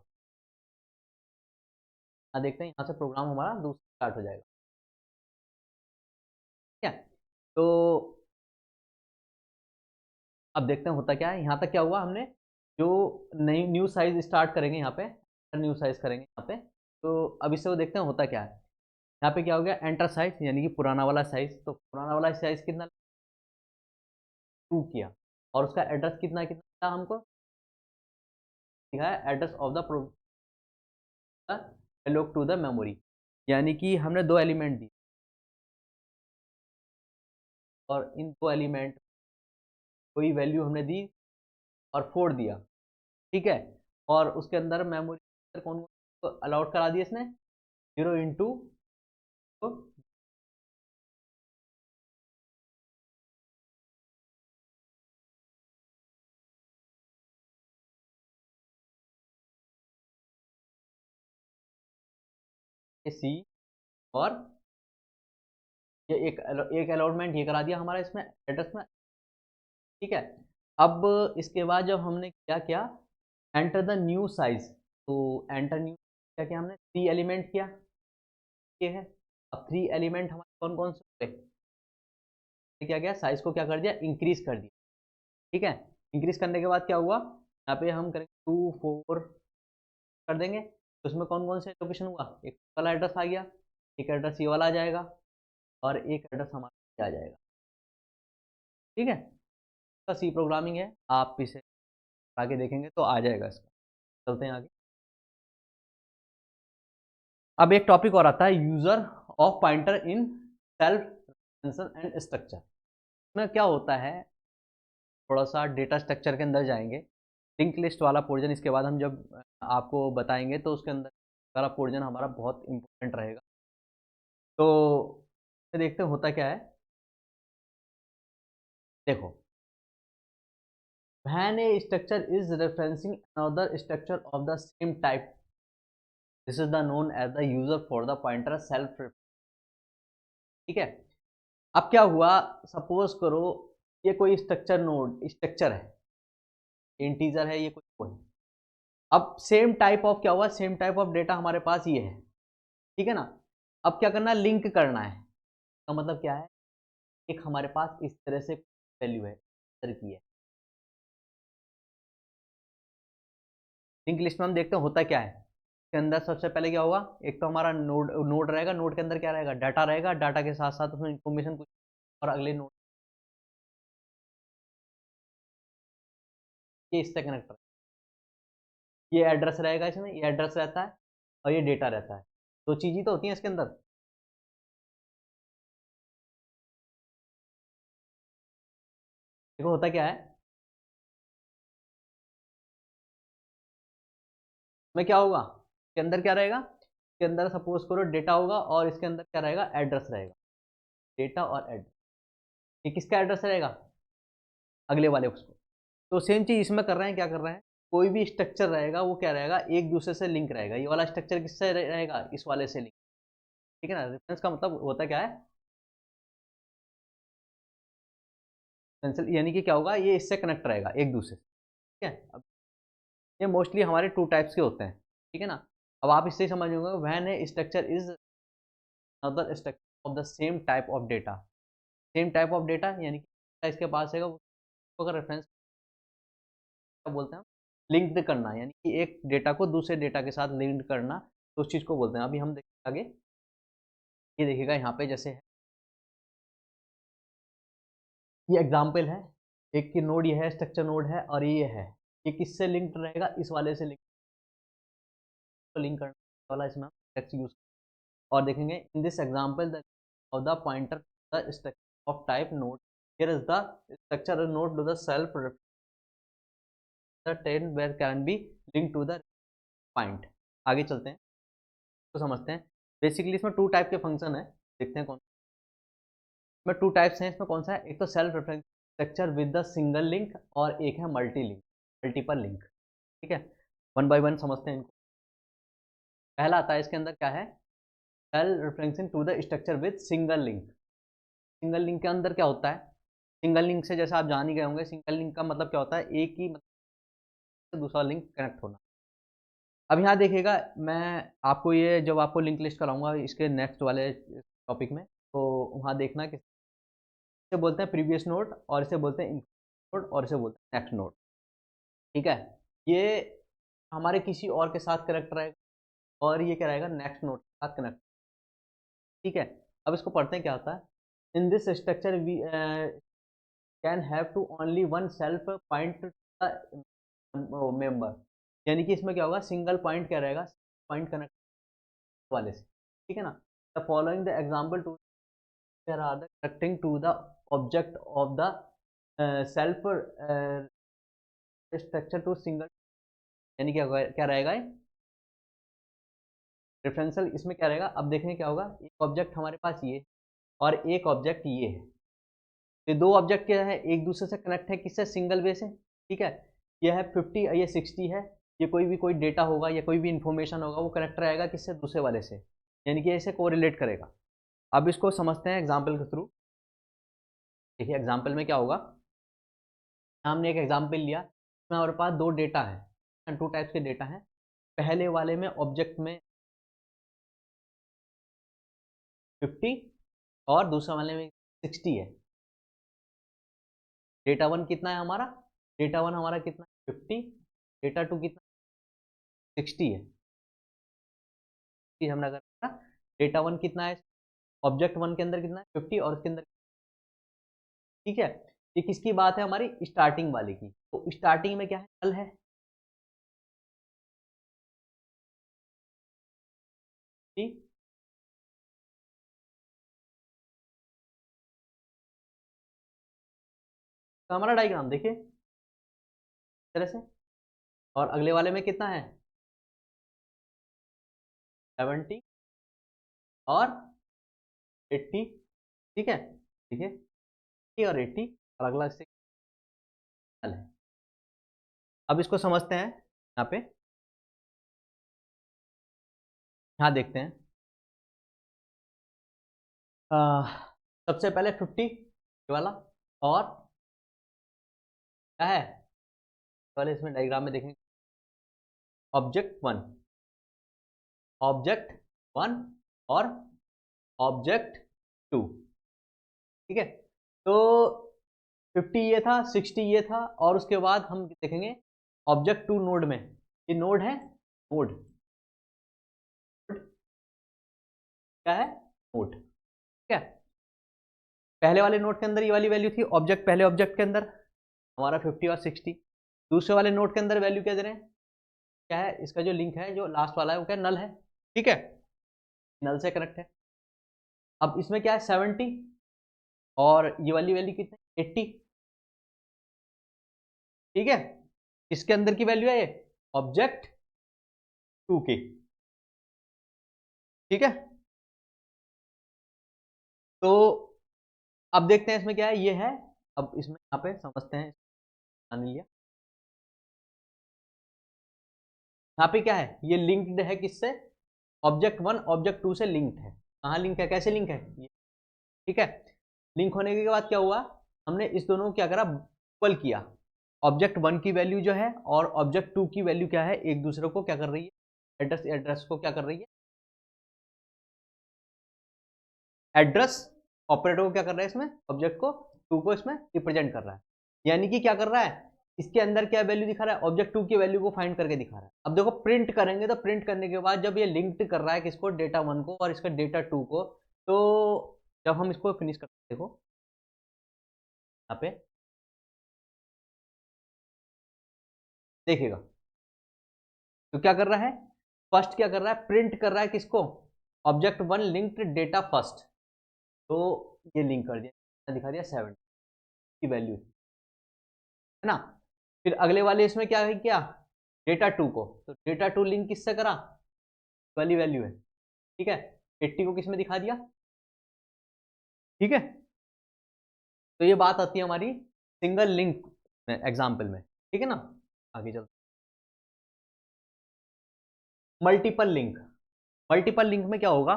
यहाँ देखते हैं, यहाँ से प्रोग्राम हमारा दूसरा स्टार्ट हो जाएगा। तो अब देखते हैं होता क्या है। यहाँ तक क्या हुआ, हमने जो नई न्यू साइज स्टार्ट करेंगे यहाँ पे, न्यू साइज करेंगे यहाँ पे। तो अब इससे वो देखते हैं होता क्या है। यहाँ पे क्या हो गया, एंटर साइज यानी कि पुराना वाला साइज। तो पुराना वाला साइज कितना, 2 किया, और उसका एड्रेस कितना कितना था हमको लिखा है, address of the alloc to the memory, यानी कि हमने 2 एलिमेंट दिए और इन 2 एलिमेंट कोई वैल्यू हमने दी और 4 दिया, ठीक है। और उसके अंदर मेमोरी कौन कौन अलाउड करा दिया इसने, 0 इंटू सी, और ये एक अलॉटमेंट ये करा दिया हमारा इसमें एड्रेस में, ठीक है। अब इसके बाद जब हमने क्या किया, एंटर द न्यू साइज, तो एंटर न्यू क्या किया हमने, 3 एलिमेंट किया, ये है। अब 3 एलिमेंट हमारे कौन कौन से हुए, क्या गया, साइज को क्या कर दिया, इंक्रीज कर दिया, ठीक है। इंक्रीज करने के बाद क्या हुआ, यहाँ पे हम करेंगे 2 4 कर देंगे। तो उसमें कौन कौन से लोकेशन हुआ, एक वाला एड्रेस आ गया, एक एड्रेस ये वाला आ जाएगा, और एक एड्रेस हमारा आ जाएगा, ठीक है। इसका सी प्रोग्रामिंग है, आप इसे आगे देखेंगे तो आ जाएगा इसका। चलते हैं आगे। अब एक टॉपिक और आता है, user of pointer in self and structure. इसमें क्या होता है, थोड़ा सा डेटा स्ट्रक्चर के अंदर जाएंगे, लिंक लिस्ट वाला पोर्जन इसके बाद हम जब आपको बताएंगे तो उसके अंदर वाला पोर्जन हमारा बहुत इंपॉर्टेंट रहेगा। तो देखते हैं होता क्या है, देखो, when a structure is referencing another structure of the same type, this is the known as the user for the pointer self, ठीक है। अब क्या हुआ, सपोज करो ये कोई स्ट्रक्चर है, इंटीजर है, ये कोई, अब सेम टाइप ऑफ क्या हुआ, सेम टाइप ऑफ डेटा हमारे पास ये है, ठीक है ना। अब क्या करना है, लिंक करना है। तो मतलब क्या है, एक हमारे पास इस तरह से वैल्यू है, इस तरह की है। लिंक लिस्ट में हम देखते हैं होता क्या है, इसके अंदर सबसे पहले क्या होगा, एक तो हमारा नोड नोड रहेगा, नोड के अंदर क्या रहेगा, डाटा रहेगा, डाटा के साथ साथ उसमें इंफॉर्मेशन कुछ और अगले नोड ये इससे कनेक्ट, ये एड्रेस रहेगा, इसमें ये एड्रेस रहता है और ये डेटा रहता है, दो चीज़ें तो होती हैं इसके अंदर। देखो होता क्या है, में क्या होगा, इसके अंदर क्या रहेगा, इसके अंदर सपोज करो डेटा होगा और इसके अंदर क्या रहेगा, एड्रेस रहेगा, डेटा और एड्रेस, ये किसका एड्रेस रहेगा, अगले वाले उसको। तो सेम चीज़ इसमें कर रहे हैं, क्या कर रहे हैं, कोई भी स्ट्रक्चर रहेगा वो क्या रहेगा, एक दूसरे से लिंक रहेगा, ये वाला स्ट्रक्चर किससे रहेगा, इस वाले से लिंक, ठीक है ना। रेफरेंस का मतलब होता क्या है, रेफरेंस यानी कि क्या होगा, ये इससे कनेक्ट रहेगा एक दूसरे से, ठीक है। अब ये मोस्टली हमारे 2 टाइप्स के होते हैं, ठीक है ना। अब आप इससे समझ होंगे, when A structure is another structure of the same type of data, same type of data यानी कि इसके पास है उसको अगर रेफरेंस क्या बोलते हैं, लिंक्ड करना, यानी कि एक डेटा को दूसरे डेटा के साथ लिंक्ड करना, तो उस चीज़ को बोलते हैं। अभी हम देखेंगे आगे, ये देखिएगा यहाँ पे जैसे है, ये एग्जाम्पल है, एक की नोड ये है, स्ट्रक्चर नोड है, और ये है, ये किससे लिंक्ड रहेगा, इस वाले से लिंक करने वाला इसमें हम टेक्स्ट यूज, और देखेंगे in this example the of the pointer the structure of type node, here is the structure node to the self ten where can be link to the point. आगे चलते हैं तो समझते हैं, बेसिकली इसमें 2 type के फंक्शन है, देखते हैं कौन, इसमें 2 टाइप्स हैं, इसमें कौन सा है, एक तो self reference structure with the single link, और एक है मल्टी लिंक, मल्टीपल लिंक, ठीक है। वन बाय वन समझते हैं इनको। पहला आता है इसके अंदर क्या है, self referencing to the structure with single link. Single link के अंदर क्या होता है, सिंगल लिंक से जैसा आप जान ही गए होंगे, सिंगल लिंक का मतलब क्या होता है, एक ही मतलब से दूसरा लिंक कनेक्ट होना। अब यहाँ देखिएगा, मैं आपको ये जब आपको लिंक लिस्ट कराऊंगा इसके नेक्स्ट वाले टॉपिक में, तो वहाँ देखना कि इसे बोलते हैं प्रीवियस नोड, और इसे बोलते हैं नोड, और इसे बोलते हैं नेक्स्ट नोड। ठीक है, ये हमारे किसी और के साथ कनेक्ट रहेगा, और ये क्या रहेगा, नेक्स्ट नोड के साथ कनेक्ट। ठीक है, अब इसको पढ़ते हैं क्या होता है। In this structure we can have to only one self point member, यानी कि इसमें क्या होगा, सिंगल पॉइंट क्या रहेगा, पॉइंट कनेक्ट वाले से। ठीक है ना, the following the example to there are the connecting to the object of the self structure to single, यानी क्या रहेगा रेफरेंशियल। इसमें क्या रहेगा, अब देखेंगे क्या होगा, एक ऑब्जेक्ट हमारे पास ये और एक ऑब्जेक्ट ये है, ये दो ऑब्जेक्ट क्या है, एक दूसरे से कनेक्ट है, किससे, सिंगल वे से। ठीक है, ये है 50, ये 60 है, ये कोई डेटा होगा या कोई भी इंफॉर्मेशन होगा, वो कनेक्ट रहेगा किससे, दूसरे वाले से, यानी कि इसे कोरिलेट करेगा। अब इसको समझते हैं एग्जाम्पल के थ्रू। देखिए एग्जाम्पल में क्या होगा, हमने एक एग्जाम्पल लिया, इसमें हमारे पास दो डेटा है, टू टाइप्स के डेटा हैं। पहले वाले में ऑब्जेक्ट में 50 और दूसरा वाले में 60 है। डेटा वन कितना है हमारा, डेटा वन हमारा कितना है 50, डेटा टू कितना 60 है। हमने अगर डेटा वन कितना है, ऑब्जेक्ट वन के अंदर कितना है 50 और उसके अंदर, ठीक है। ये किसकी बात है, हमारी स्टार्टिंग वाले की। तो स्टार्टिंग में क्या है, नल है, ठीक। तो हमारा डायग्राम देखिए इस तरह से, और अगले वाले में कितना है 70 और 80, ठीक है, ठीक है, 80 और 80, और अगला इससे नल है। अब इसको समझते हैं यहाँ पे, यहाँ देखते हैं। सबसे पहले 50 वाला, और क्या है पहले इसमें डायग्राम में देखेंगे, ऑब्जेक्ट वन, ऑब्जेक्ट वन और ऑब्जेक्ट टू, ठीक है। तो 50 ये था, 60 ये था, और उसके बाद हम देखेंगे ऑब्जेक्ट टू नोड में, ये नोड है, नोड क्या है, नोड, ठीक है। पहले वाले नोड के अंदर ये वाली वैल्यू थी, ऑब्जेक्ट पहले ऑब्जेक्ट के अंदर हमारा 50 और 60। दूसरे वाले नोड के अंदर वैल्यू क्या दे रहे हैं, क्या है, इसका जो लिंक है जो लास्ट वाला है वो क्या नल है, ठीक है, नल से कनेक्ट है। अब इसमें क्या है 70, और ये वाली वैल्यू कितनी 80, ठीक है। इसके अंदर की वैल्यू है ये ऑब्जेक्ट टू की, ठीक है। तो अब देखते हैं इसमें क्या है, ये है। अब इसमें यहाँ पे समझते हैं, मान लिया यहाँ पे क्या है, ये लिंक्ड है किससे, ऑब्जेक्ट वन ऑब्जेक्ट टू से लिंक्ड है। कहाँ लिंक है, कैसे लिंक है ये, ठीक है। लिंक होने के बाद क्या हुआ, हमने इस दोनों को क्या करा, इक्वल किया। ऑब्जेक्ट वन की वैल्यू जो है और ऑब्जेक्ट टू की वैल्यू क्या है, एक दूसरे को क्या कर रही है, एड्रेस को क्या कर रही है, एड्रेस ऑपरेटर को क्या कर रहा है, इसमें ऑब्जेक्ट को टू को इसमें रिप्रेजेंट कर रहा है। यानी कि क्या कर रहा है, इसके अंदर क्या वैल्यू दिखा रहा है, ऑब्जेक्ट टू की वैल्यू को फाइंड करके दिखा रहा है। अब देखो प्रिंट करेंगे, तो प्रिंट करने के बाद जब ये लिंक्ड कर रहा है किसको, डेटा वन को और इसका डेटा टू को, तो जब हम इसको फिनिश करते हैं, देखो यहाँ पे देखिएगा, तो क्या कर रहा है, फर्स्ट क्या कर रहा है, प्रिंट कर रहा है किसको, object one linked data first, तो ये लिंक कर दिया, दिखा दिया 70 की वैल्यू, है ना। फिर अगले वाले इसमें क्या है, क्या डेटा टू को, तो डेटा टू लिंक किससे करा, वाली वैल्यू है, ठीक है, 80 को किसमें दिखा दिया, ठीक है। तो ये बात आती है हमारी सिंगल लिंक में, एग्जाम्पल में, ठीक है ना। आगे चलते, मल्टीपल लिंक, मल्टीपल लिंक में क्या होगा,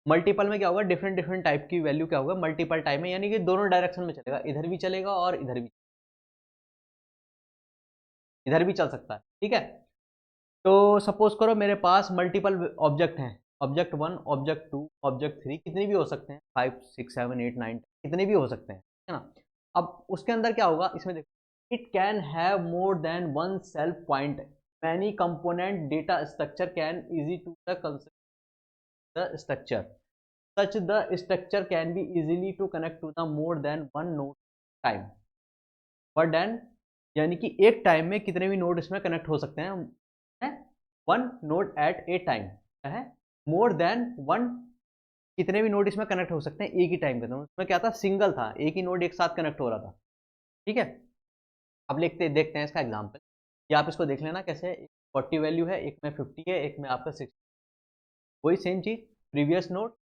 मल्टीपल में क्या होगा, डिफरेंट डिफरेंट टाइप की वैल्यू क्या होगा मल्टीपल टाइप में, यानी कि दोनों डायरेक्शन में चलेगा, इधर भी चलेगा और इधर भी चल सकता है, ठीक है। तो सपोज करो मेरे पास मल्टीपल ऑब्जेक्ट हैं ऑब्जेक्ट 1, ऑब्जेक्ट 2, ऑब्जेक्ट 3, कितने भी हो सकते हैं, 5, 6, 7, 8, 9, कितने भी हो सकते हैं, है ना। अब उसके अंदर क्या होगा, इसमें देखो, it can have more than one self point, many component data structure can easy to the concept the structure, such the structure can be easily to connect to the more than one node time, but then यानी कि एक time में कितने भी node इसमें connect हो सकते हैं, वन नोड एट ए टाइम है, मोर देन वन, कितने भी नोड इसमें कनेक्ट हो सकते हैं एक ही टाइम के अंदर। उसमें क्या था, सिंगल था, एक ही नोड एक साथ कनेक्ट हो रहा था, ठीक है। अब देखते हैं इसका एग्जाम्पल, या आप इसको देख लेना कैसे, 40 वैल्यू है, एक में 50 है, एक में आपका 60, वही सेम चीज, प्रीवियस नोड,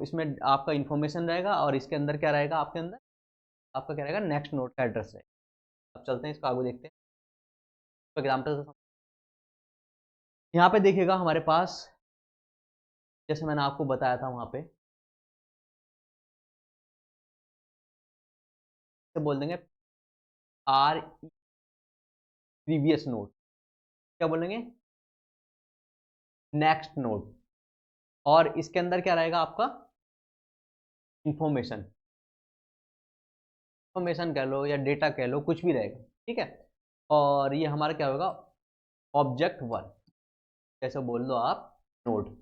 इसमें आपका इन्फॉर्मेशन रहेगा और इसके अंदर क्या रहेगा, आपके अंदर आपका क्या रहेगा, नेक्स्ट नोड का एड्रेस रहेगा। अब चलते हैं इसको आगे देखते हैं, तो एग्जाम्पल यहाँ पे देखिएगा हमारे पास, जैसे मैंने आपको बताया था वहाँ पे, तो बोल देंगे आर प्रीवियस नोड, क्या बोलेंगे, नेक्स्ट नोड, और इसके अंदर क्या रहेगा आपका, इंफॉर्मेशन, इंफॉर्मेशन कह लो या डेटा कह लो, कुछ भी रहेगा, ठीक है। और ये हमारा क्या होगा, ऑब्जेक्ट 1, जैसे बोल दो आप नोड,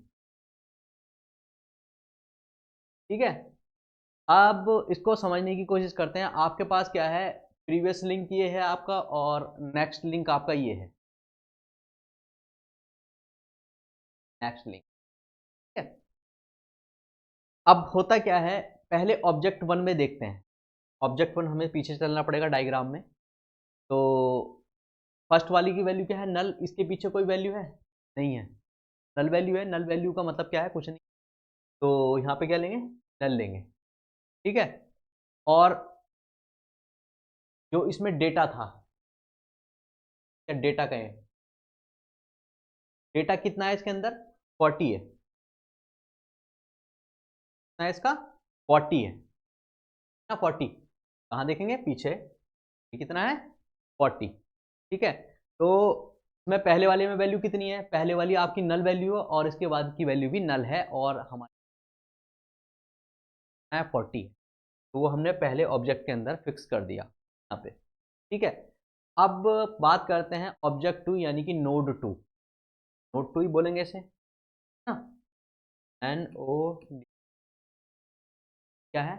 ठीक है। अब इसको समझने की कोशिश करते हैं, आपके पास क्या है, प्रीवियस लिंक ये है आपका और नेक्स्ट लिंक आपका ये है, नेक्स्ट लिंक, ठीक है। अब होता क्या है, पहले ऑब्जेक्ट 1 में देखते हैं, ऑब्जेक्ट 1 हमें पीछे चलना पड़ेगा डायग्राम में, तो फर्स्ट वाली की वैल्यू क्या है, नल, इसके पीछे कोई वैल्यू है, नहीं है, नल वैल्यू है, नल वैल्यू का मतलब क्या है, कुछ नहीं, तो यहाँ पे क्या लेंगे, नल लेंगे, ठीक है। और जो इसमें डेटा था, क्या डेटा कहें, डेटा कितना है इसके अंदर, 40 है, कितना है इसका, 40 है ना, 40, कहाँ देखेंगे, पीछे, ये कितना है, 40, ठीक है। तो मैं पहले वाले में वैल्यू कितनी है, पहले वाली आपकी नल वैल्यू है और इसके बाद की वैल्यू भी नल है, और हमारे है 40, तो वो हमने पहले ऑब्जेक्ट के अंदर फिक्स कर दिया यहाँ पे, ठीक है। अब बात करते हैं ऑब्जेक्ट 2 यानी कि नोड 2, नोड 2 ही बोलेंगे इसे ना, एन ओ, क्या है,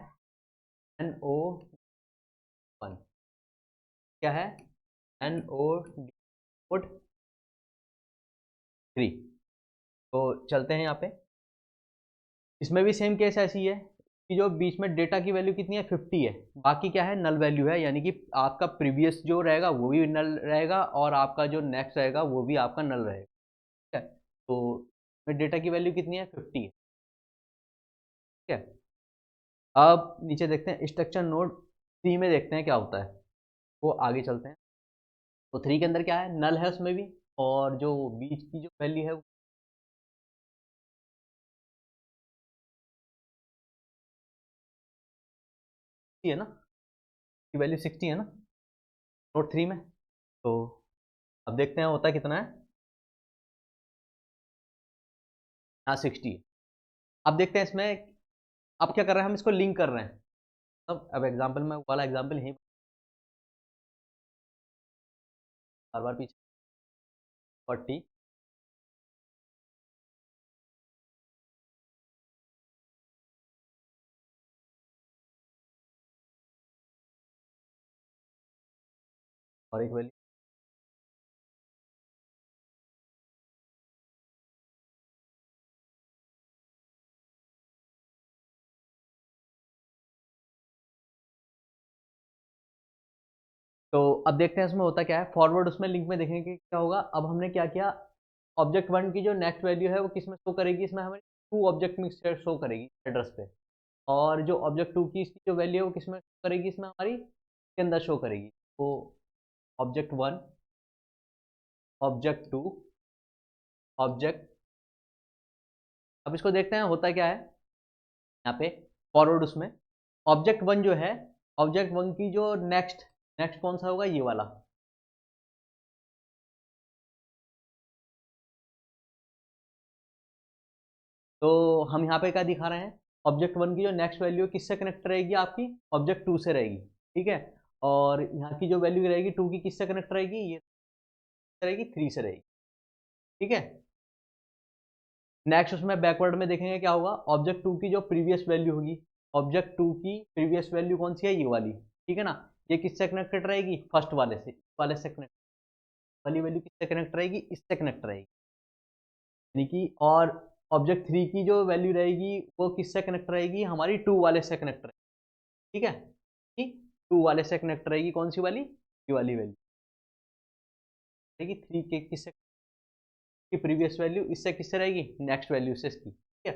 एन ओ 1, क्या है, एन ओ 3, तो चलते हैं यहाँ पे, इसमें भी सेम केस ऐसी है कि जो बीच में डेटा की वैल्यू कितनी है, 50 है, बाकी क्या है, नल वैल्यू है, यानी कि आपका प्रीवियस जो रहेगा वो भी नल रहेगा और आपका जो नेक्स्ट रहेगा वो भी आपका नल रहेगा, ठीक है। तो डेटा की वैल्यू कितनी है, 50 है, ठीक है। अब नीचे देखते हैं स्ट्रक्चर नोड 3 में, देखते हैं क्या होता है, वो आगे चलते हैं। तो 3 के अंदर क्या है, नल है उसमें भी, और जो बीच की जो वैल्यू है वो है ना, की वैल्यू 60 है ना, नोड 3 में। तो अब देखते हैं होता कितना है, हाँ 60 है। अब देखते हैं इसमें, अब क्या कर रहे हैं, हम इसको लिंक कर रहे हैं, अब एग्जाम्पल में वाला एग्जाम्पल यही, बार बार पीछे, 40, और एक वैल्यू, तो अब देखते हैं इसमें होता क्या है, फॉरवर्ड उसमें लिंक में देखेंगे क्या होगा। अब हमने क्या किया, ऑब्जेक्ट 1 की जो नेक्स्ट वैल्यू है वो किस में शो करेगी, इसमें हमें टू ऑब्जेक्ट में शो करेगी एड्रेस पे, और जो ऑब्जेक्ट 2 की इसकी जो वैल्यू है वो किस में शो करेगी, इसमें हमारी के अंदर शो करेगी। तो ऑब्जेक्ट 1, ऑब्जेक्ट 2, ऑब्जेक्ट, अब इसको देखते हैं होता क्या है यहाँ पे, फॉरवर्ड उसमें ऑब्जेक्ट 1 जो है, ऑब्जेक्ट 1 की जो नेक्स्ट, नेक्स्ट कौन सा होगा, ये वाला, तो हम यहाँ पे क्या दिखा रहे हैं, ऑब्जेक्ट 1 की जो नेक्स्ट वैल्यू किससे कनेक्ट रहेगी आपकी, ऑब्जेक्ट 2 से रहेगी, ठीक है। और यहाँ की जो वैल्यू रहेगी 2 की किससे कनेक्ट रहेगी, ये रहेगी 3 से रहेगी, ठीक है। नेक्स्ट उसमें बैकवर्ड में देखेंगे क्या होगा, ऑब्जेक्ट 2 की जो प्रीवियस वैल्यू होगी, ऑब्जेक्ट 2 की प्रीवियस वैल्यू कौन सी है, ये वाली, ठीक है ना। ये किससे कनेक्टेड रहेगी, फर्स्ट वाले से, इस वाले से कनेक्ट वाली वैल्यू किससे कनेक्ट रहेगी, इससे कनेक्ट रहेगी, यानी कि। और ऑब्जेक्ट 3 की जो वैल्यू रहेगी वो किससे कनेक्ट रहेगी, हमारी 2 वाले से कनेक्ट रहेगी, ठीक है। ठीक, 2 वाले से कनेक्ट रहेगी, कौन सी वाली, ये वाली वैल्यू रहेगी 3 के किससे की प्रीवियस वैल्यू, इससे किससे रहेगी, नेक्स्ट वैल्यू से इसकी, ठीक है।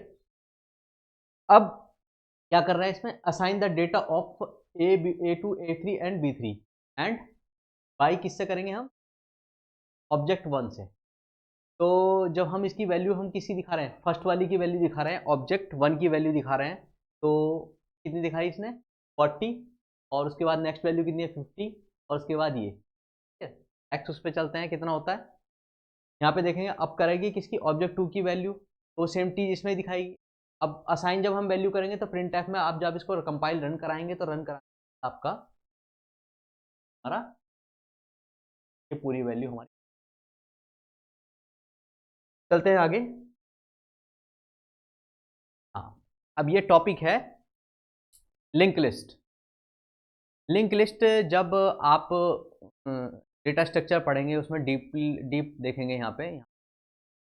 अब क्या कर रहा है इसमें, assign the data of A2 A3 and B3 and by किससे करेंगे हम, ऑब्जेक्ट 1 से। तो जब हम इसकी वैल्यू हम किसी दिखा रहे हैं, फर्स्ट वाली की वैल्यू दिखा रहे हैं, ऑब्जेक्ट 1 की वैल्यू दिखा रहे हैं, तो कितनी दिखाई इसने, 40, और उसके बाद नेक्स्ट वैल्यू कितनी है, 50, और उसके बाद ये, ठीक है। एक्स उस पर चलते हैं, कितना होता है, यहाँ पे देखेंगे अब करेगी किसकी, ऑब्जेक्ट 2 की वैल्यू, तो सेम टी इसमें दिखाएगी। अब असाइन जब हम वैल्यू करेंगे तो प्रिंट एफ में आप जब इसको कंपाइल रन कराएंगे तो रन कराएंगे आपका हमारा ये पूरी वैल्यू हमारी। चलते हैं आगे। हाँ, अब ये टॉपिक है लिंक लिस्ट। लिंक लिस्ट जब आप डेटा स्ट्रक्चर पढ़ेंगे उसमें डीप देखेंगे, यहाँ पे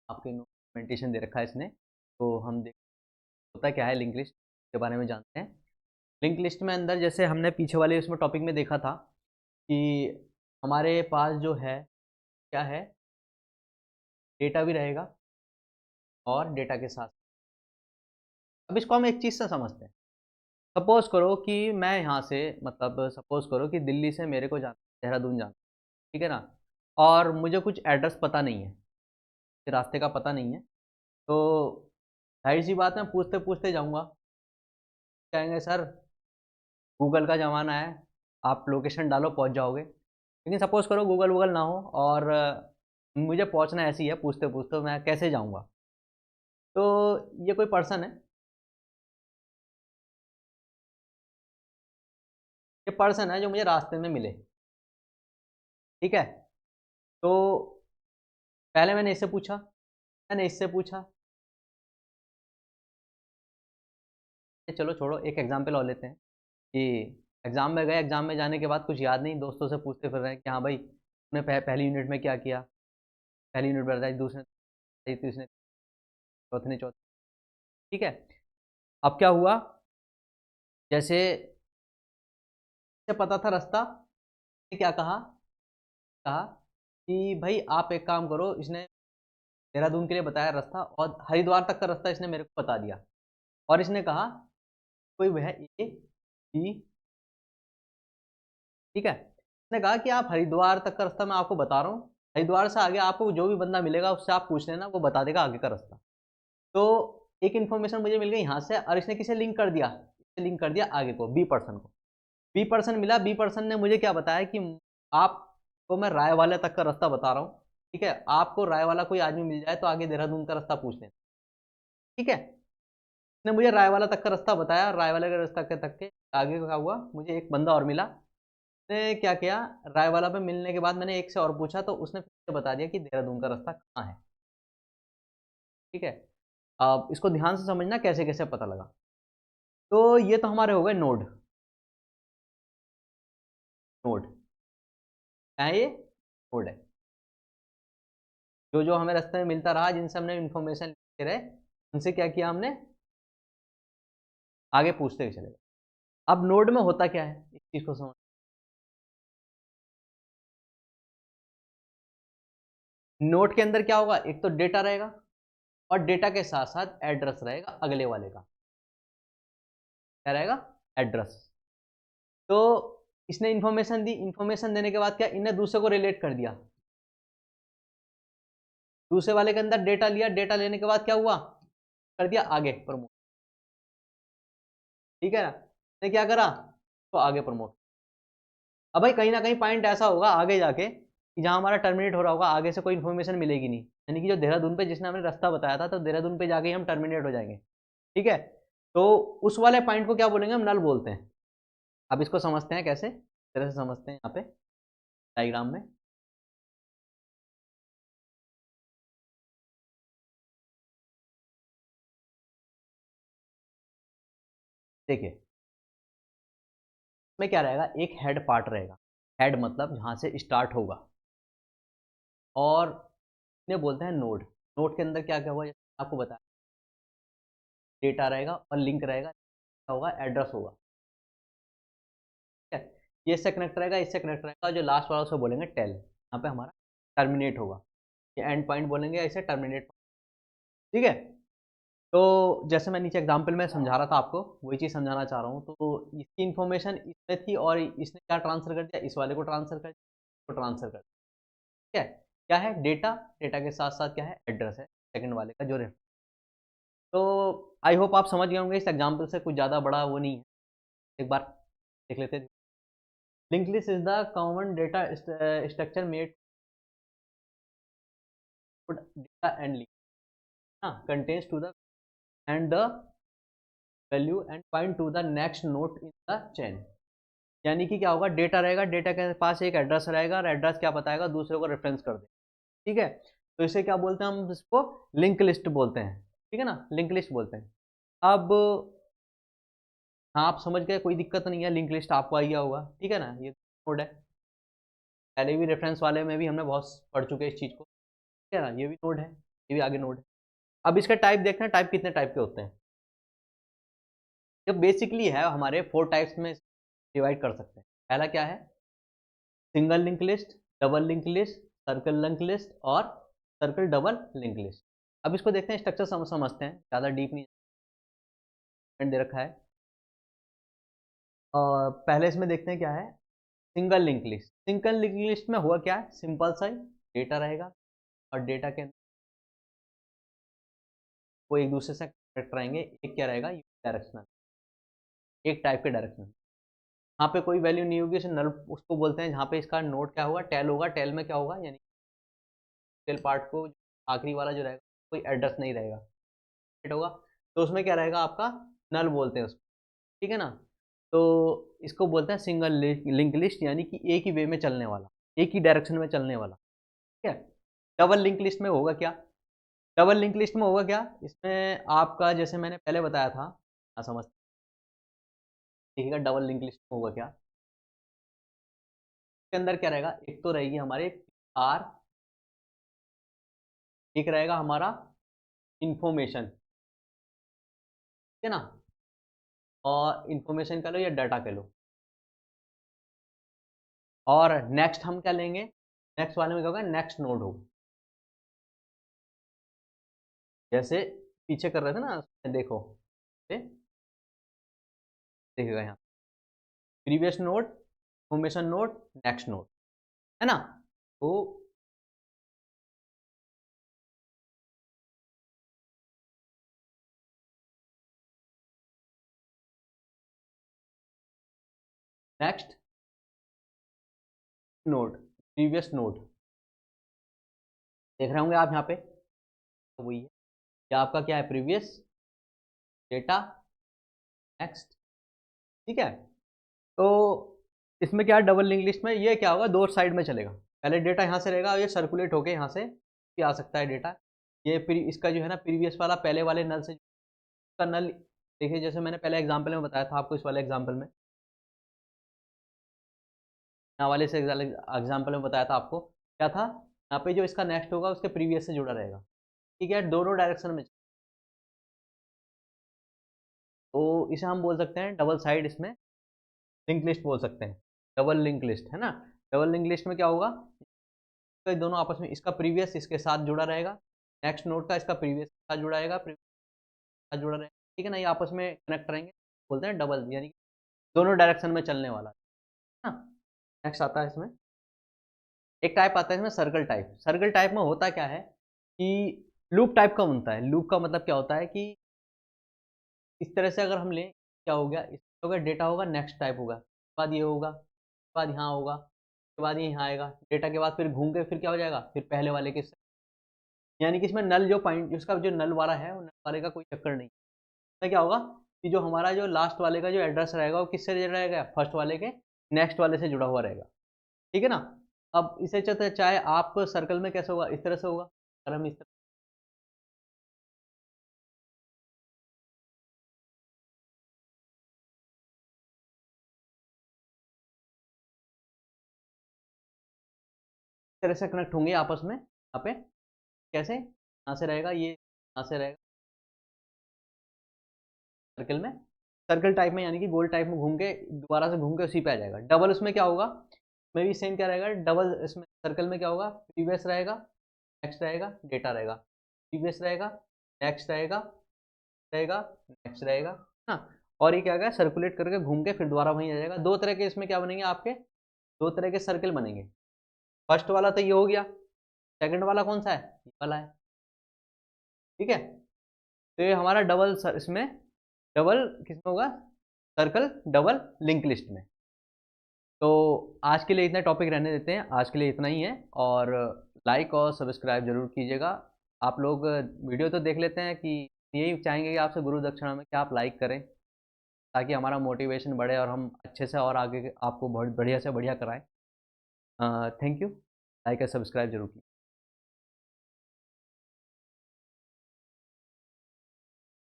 आपके डॉक्यूमेंटेशन दे रखा है इसने, तो हम देख होता क्या है लिंक लिस्ट के बारे में जानते हैं। लिंक लिस्ट में अंदर जैसे हमने पीछे वाले उसमें टॉपिक में देखा था कि हमारे पास जो है क्या है, डेटा भी रहेगा और डेटा के साथ, अब इसको हम एक चीज़ से समझते हैं। सपोज करो कि मैं यहाँ से, मतलब सपोज करो कि दिल्ली से मेरे को जाना, देहरादून जाना, ठीक है ना, और मुझे कुछ एड्रेस पता नहीं है, रास्ते का पता नहीं है, तो जाहिर सी बात है पूछते पूछते जाऊँगा, कहेंगे सर गूगल का ज़माना है, आप लोकेशन डालो पहुँच जाओगे। लेकिन सपोज़ करो गूगल वूगल ना हो और मुझे पहुँचना ऐसे ही है, पूछते पूछते मैं कैसे जाऊँगा। तो ये कोई पर्सन है, ये पर्सन है जो मुझे रास्ते में मिले, ठीक है। तो पहले मैंने इससे पूछा, मैंने इससे पूछा, चलो छोड़ो एक एग्जाम्पल और लेते हैं कि एग्ज़ाम में गए, एग्ज़ाम में जाने के बाद कुछ याद नहीं, दोस्तों से पूछते फिर रहे हैं कि हाँ भाई तुमने पहली यूनिट में क्या किया, पहली यूनिट बताई, दूसरे ने, तीसरे ने, चौथे ने, चौथे, ठीक है। अब क्या हुआ, जैसे पता था रास्ता, क्या कहा, कहा कि भाई आप एक काम करो, इसने देहरादून के लिए बताया रास्ता और हरिद्वार तक का रास्ता इसने मेरे को बता दिया, और इसने कहा कोई वह ए बी, ठीक है। इसने कहा कि आप हरिद्वार तक का रास्ता मैं आपको बता रहा हूँ, हरिद्वार से आगे आपको जो भी बंदा मिलेगा उससे आप पूछ लेना, वो बता देगा आगे का रास्ता। तो एक इन्फॉर्मेशन मुझे मिल गई यहाँ से, और इसने किसे लिंक कर दिया, लिंक कर दिया आगे को, बी पर्सन को। बी पर्सन मिला, बी पर्सन ने मुझे क्या बताया कि आपको मैं रायवाला तक का रास्ता बता रहा हूँ, ठीक है, आपको रायवाला कोई आदमी मिल जाए तो आगे देहरादून का रास्ता पूछ लेना, ठीक है। उसने मुझे रायवाला तक का रास्ता बताया, रायवाला का रास्ता के तक के आगे क्या हुआ, मुझे एक बंदा और मिला, उसने क्या किया, रायवाला पे मिलने के बाद मैंने एक से और पूछा तो उसने फिर बता दिया कि देहरादून का रास्ता कहाँ है, ठीक है। अब इसको ध्यान से समझना कैसे कैसे पता लगा। तो ये तो हमारे हो गए नोड, नोड क्या है, ये नोड है, जो जो हमें रास्ते में मिलता रहा, जिनसे हमने इन्फॉर्मेशन लेते रहे, उनसे क्या किया हमने, आगे पूछते हुए चले गए। अब नोड में होता क्या है, इस चीज को समझ, नोड के अंदर क्या होगा, एक तो डेटा रहेगा और डेटा के साथ साथ एड्रेस रहेगा अगले वाले का, क्या रहेगा, एड्रेस। तो इसने इन्फॉर्मेशन दी, इन्फॉर्मेशन देने के बाद क्या, इन्हें दूसरे को रिलेट कर दिया, दूसरे वाले के अंदर डेटा लिया, डेटा लेने के बाद क्या हुआ, कर दिया आगे प्रमोट, ठीक है ना, इसने क्या करा, तो आगे प्रमोट। अब भाई कहीं ना कहीं पॉइंट ऐसा होगा आगे जाके कि जहाँ हमारा टर्मिनेट हो रहा होगा आगे से कोई इन्फॉर्मेशन मिलेगी नहीं, यानी कि जो देहरादून पे जिसने हमें रास्ता बताया था तो देहरादून पे जाके ही हम टर्मिनेट हो जाएंगे। ठीक है, तो उस वाले पॉइंट को क्या बोलेंगे, हम नल बोलते हैं। अब इसको समझते हैं कैसे, इस तरह से समझते हैं यहाँ पे डायग्राम में। देखिए इसमें क्या रहेगा, एक हेड पार्ट रहेगा। हेड मतलब जहाँ से स्टार्ट होगा, और इन्हें बोलते हैं नोड। नोड के अंदर क्या क्या होगा, जैसे आपको बताया, डेटा रहेगा और लिंक रहेगा, क्या होगा, एड्रेस होगा। ठीक है, ये इससे कनेक्ट रहेगा, इससे कनेक्ट रहेगा, और जो लास्ट वाला उसको बोलेंगे टेल, यहाँ पे हमारा टर्मिनेट होगा। ये एंड पॉइंट बोलेंगे, इसे टर्मिनेट। ठीक है, तो जैसे मैं नीचे एग्जाम्पल में समझा रहा था आपको, वही चीज़ समझाना चाह रहा हूँ। तो इसकी इन्फॉर्मेशन इसमें थी और इसने क्या ट्रांसफर कर दिया, इस वाले को ट्रांसफर कर दिया, को ट्रांसफर कर दिया। ठीक है, क्या है, डेटा, डेटा के साथ साथ क्या है, एड्रेस है सेकंड वाले का जो रेफर। तो आई होप आप समझ गए होंगे, इस एग्जाम्पल से कुछ ज़्यादा बड़ा वो नहीं है। एक बार देख लेते हैं। Link list is the common data structure made data and link, हाँ, contains to the end the value and point to the next node in the chain. यानी कि क्या होगा, डेटा रहेगा, डेटा के पास एक एड्रेस रहेगा, और एड्रेस क्या बताएगा, दूसरे को रेफरेंस कर दे। ठीक है, तो इसे क्या बोलते हैं, हम इसको लिंक लिस्ट बोलते हैं। ठीक है ना, लिंक लिस्ट बोलते हैं। अब हाँ, आप समझ गए, कोई दिक्कत नहीं है, लिंक लिस्ट आपको आ गया होगा। ठीक है ना, ये नोड है, पहले भी रेफरेंस वाले में भी हमने बहुत पढ़ चुके हैं इस चीज़ को। ठीक है ना, ये भी नोड है, ये भी आगे नोड है। अब इसका टाइप देखते हैं, टाइप कितने टाइप के होते हैं। ये बेसिकली है, हमारे 4 टाइप्स में डिवाइड कर सकते हैं। पहला क्या है, single link list, double link list, circle link list और सर्कल डबल लिंक लिस्ट। अब इसको देखते हैं, स्ट्रक्चर समझते हैं, ज़्यादा डीप नहीं दे रखा है। और पहले इसमें देखते हैं क्या है, single link list. Single link list में हुआ क्या है, सिंपल सा ही डेटा रहेगा, और डेटा के अंदर वो एक दूसरे से कनेक्ट रहेंगे। एक क्या रहेगा, डायरेक्शनल, एक टाइप के डायरेक्शनल। यहाँ पे कोई वैल्यू नहीं होगी, उसे नल उसको बोलते हैं। जहाँ पे इसका नोड क्या होगा, टेल होगा। टेल में क्या होगा, यानी टेल पार्ट को आखिरी वाला जो रहेगा, कोई एड्रेस नहीं रहेगा, राइट होगा। तो उसमें क्या रहेगा, आपका नल बोलते हैं उसको। ठीक है ना, तो इसको बोलते हैं सिंगल लिंक लिस्ट, यानी कि एक ही वे में चलने वाला, एक ही डायरेक्शन में चलने वाला। ठीक है, डबल लिंक लिस्ट में होगा क्या, डबल लिंक लिस्ट में होगा क्या, इसमें आपका जैसे मैंने पहले बताया था, समझ देखिएगा डबल लिंक लिस्ट में होगा क्या। इसके अंदर क्या रहेगा, एक तो रहेगी हमारे आर, एक रहेगा हमारा इंफॉर्मेशन। ठीक है ना, और इंफॉर्मेशन कह लो या डाटा कह लो। और नेक्स्ट हम क्या लेंगे, नेक्स्ट वाले में क्या होगा, नेक्स्ट नोड होगा। जैसे पीछे कर रहे थे ना, देखो देखिएगा यहाँ, previous node, information node, next node, है ना। तो नेक्स्ट नोड, प्रीवियस नोड, देख रहे होंगे आप यहाँ पे, तो वही है, या आपका क्या है, प्रीवियस डेटा नेक्स्ट। ठीक है, तो इसमें क्या है, डबल लिंक लिस्ट में ये क्या होगा, दो साइड में चलेगा। पहले डेटा यहाँ से रहेगा, ये सर्कुलेट होके यहाँ से भी आ सकता है डेटा। ये इसका जो है ना, प्रीवियस वाला पहले वाले नल से का नल, देखिए जैसे मैंने पहले एग्जाम्पल में बताया था आपको, इस वाले एग्जाम्पल में, यहाँ वाले से एग्जाम्पल में बताया था आपको, क्या था, यहाँ पे जो इसका नेक्स्ट होगा उसके प्रीवियस से जुड़ा रहेगा। ठीक है, दोनों डायरेक्शन में। तो इसे हम बोल सकते हैं डबल साइड, इसमें लिंक लिस्ट बोल सकते हैं, डबल लिंक लिस्ट, है ना। डबल लिंक लिस्ट में क्या होगा, तो दोनों आपस में, इसका प्रीवियस इसके साथ जुड़ा रहेगा, नेक्स्ट नोड का इसका प्रीवियस के साथ जुड़ा रहेगा, प्रीवियस के साथ जुड़ा रहेगा। ठीक है ना, ये आपस में कनेक्ट रहेंगे, बोलते हैं डबल, यानी दोनों डायरेक्शन में चलने वाला है ना। नेक्स्ट आता है इसमें, एक टाइप आता है इसमें सर्कल टाइप। सर्कल टाइप में होता क्या है कि लूप टाइप का बनता है। लूप का मतलब क्या होता है कि इस तरह से अगर हम लें, क्या हो गया, इस होगा डेटा होगा, नेक्स्ट टाइप होगा, बाद ये होगा, बाद यहाँ होगा, उसके बाद ये यहाँ आएगा, डेटा के बाद फिर घूम के फिर क्या हो जाएगा, फिर पहले वाले के, यानी कि इसमें नल जो पॉइंट उसका जो नल वाला है वो नल वाले का कोई चक्कर नहीं। इसमें क्या होगा कि जो हमारा जो लास्ट वाले का जो एड्रेस रहेगा वो किससे जुड़ा रहेगा, फर्स्ट वाले के नेक्स्ट वाले से जुड़ा हुआ रहेगा। ठीक है ना। अब इसे चाहे आप सर्कल में कैसे होगा, इस तरह से होगा, अगर हम इस तरह से कनेक्ट होंगे आपस में यहाँ पे, कैसे, यहाँ से रहेगा ये, यहाँ से रहेगा सर्कल में, सर्कल टाइप में, यानी कि गोल टाइप में घूम के दोबारा से घूम के उसी पे आ जाएगा। डबल उसमें क्या होगा, में भी सेम क्या रहेगा, डबल इसमें सर्कल में क्या होगा, प्रीवियस रहेगा, नेक्स्ट रहेगा, डेटा रहेगा, प्रीवियस रहेगा, नेक्स्ट रहेगा, रहेगा, नेक्स्ट रहेगा ना। और ये क्या होगा, सर्कुलेट करके घूम के फिर दोबारा वहीं आ जाएगा। दो तरह के इसमें क्या बनेंगे आपके, दो तरह के सर्कल बनेंगे। फर्स्ट वाला तो ये हो गया, सेकंड वाला कौन सा है, ये वाला है। ठीक है, तो ये हमारा डबल इसमें डबल किसमें होगा, सर्कल डबल लिंक लिस्ट में। तो आज के लिए इतना टॉपिक रहने देते हैं, आज के लिए इतना ही है। और लाइक और सब्सक्राइब जरूर कीजिएगा। आप लोग वीडियो तो देख लेते हैं कि यही चाहेंगे कि आपसे गुरु दक्षिणा में कि आप लाइक करें, ताकि हमारा मोटिवेशन बढ़े और हम अच्छे से और आगे आपको बहुत बढ़िया से बढ़िया कराएं। Thank you. लाइक और सब्सक्राइब जरूर कीजिए।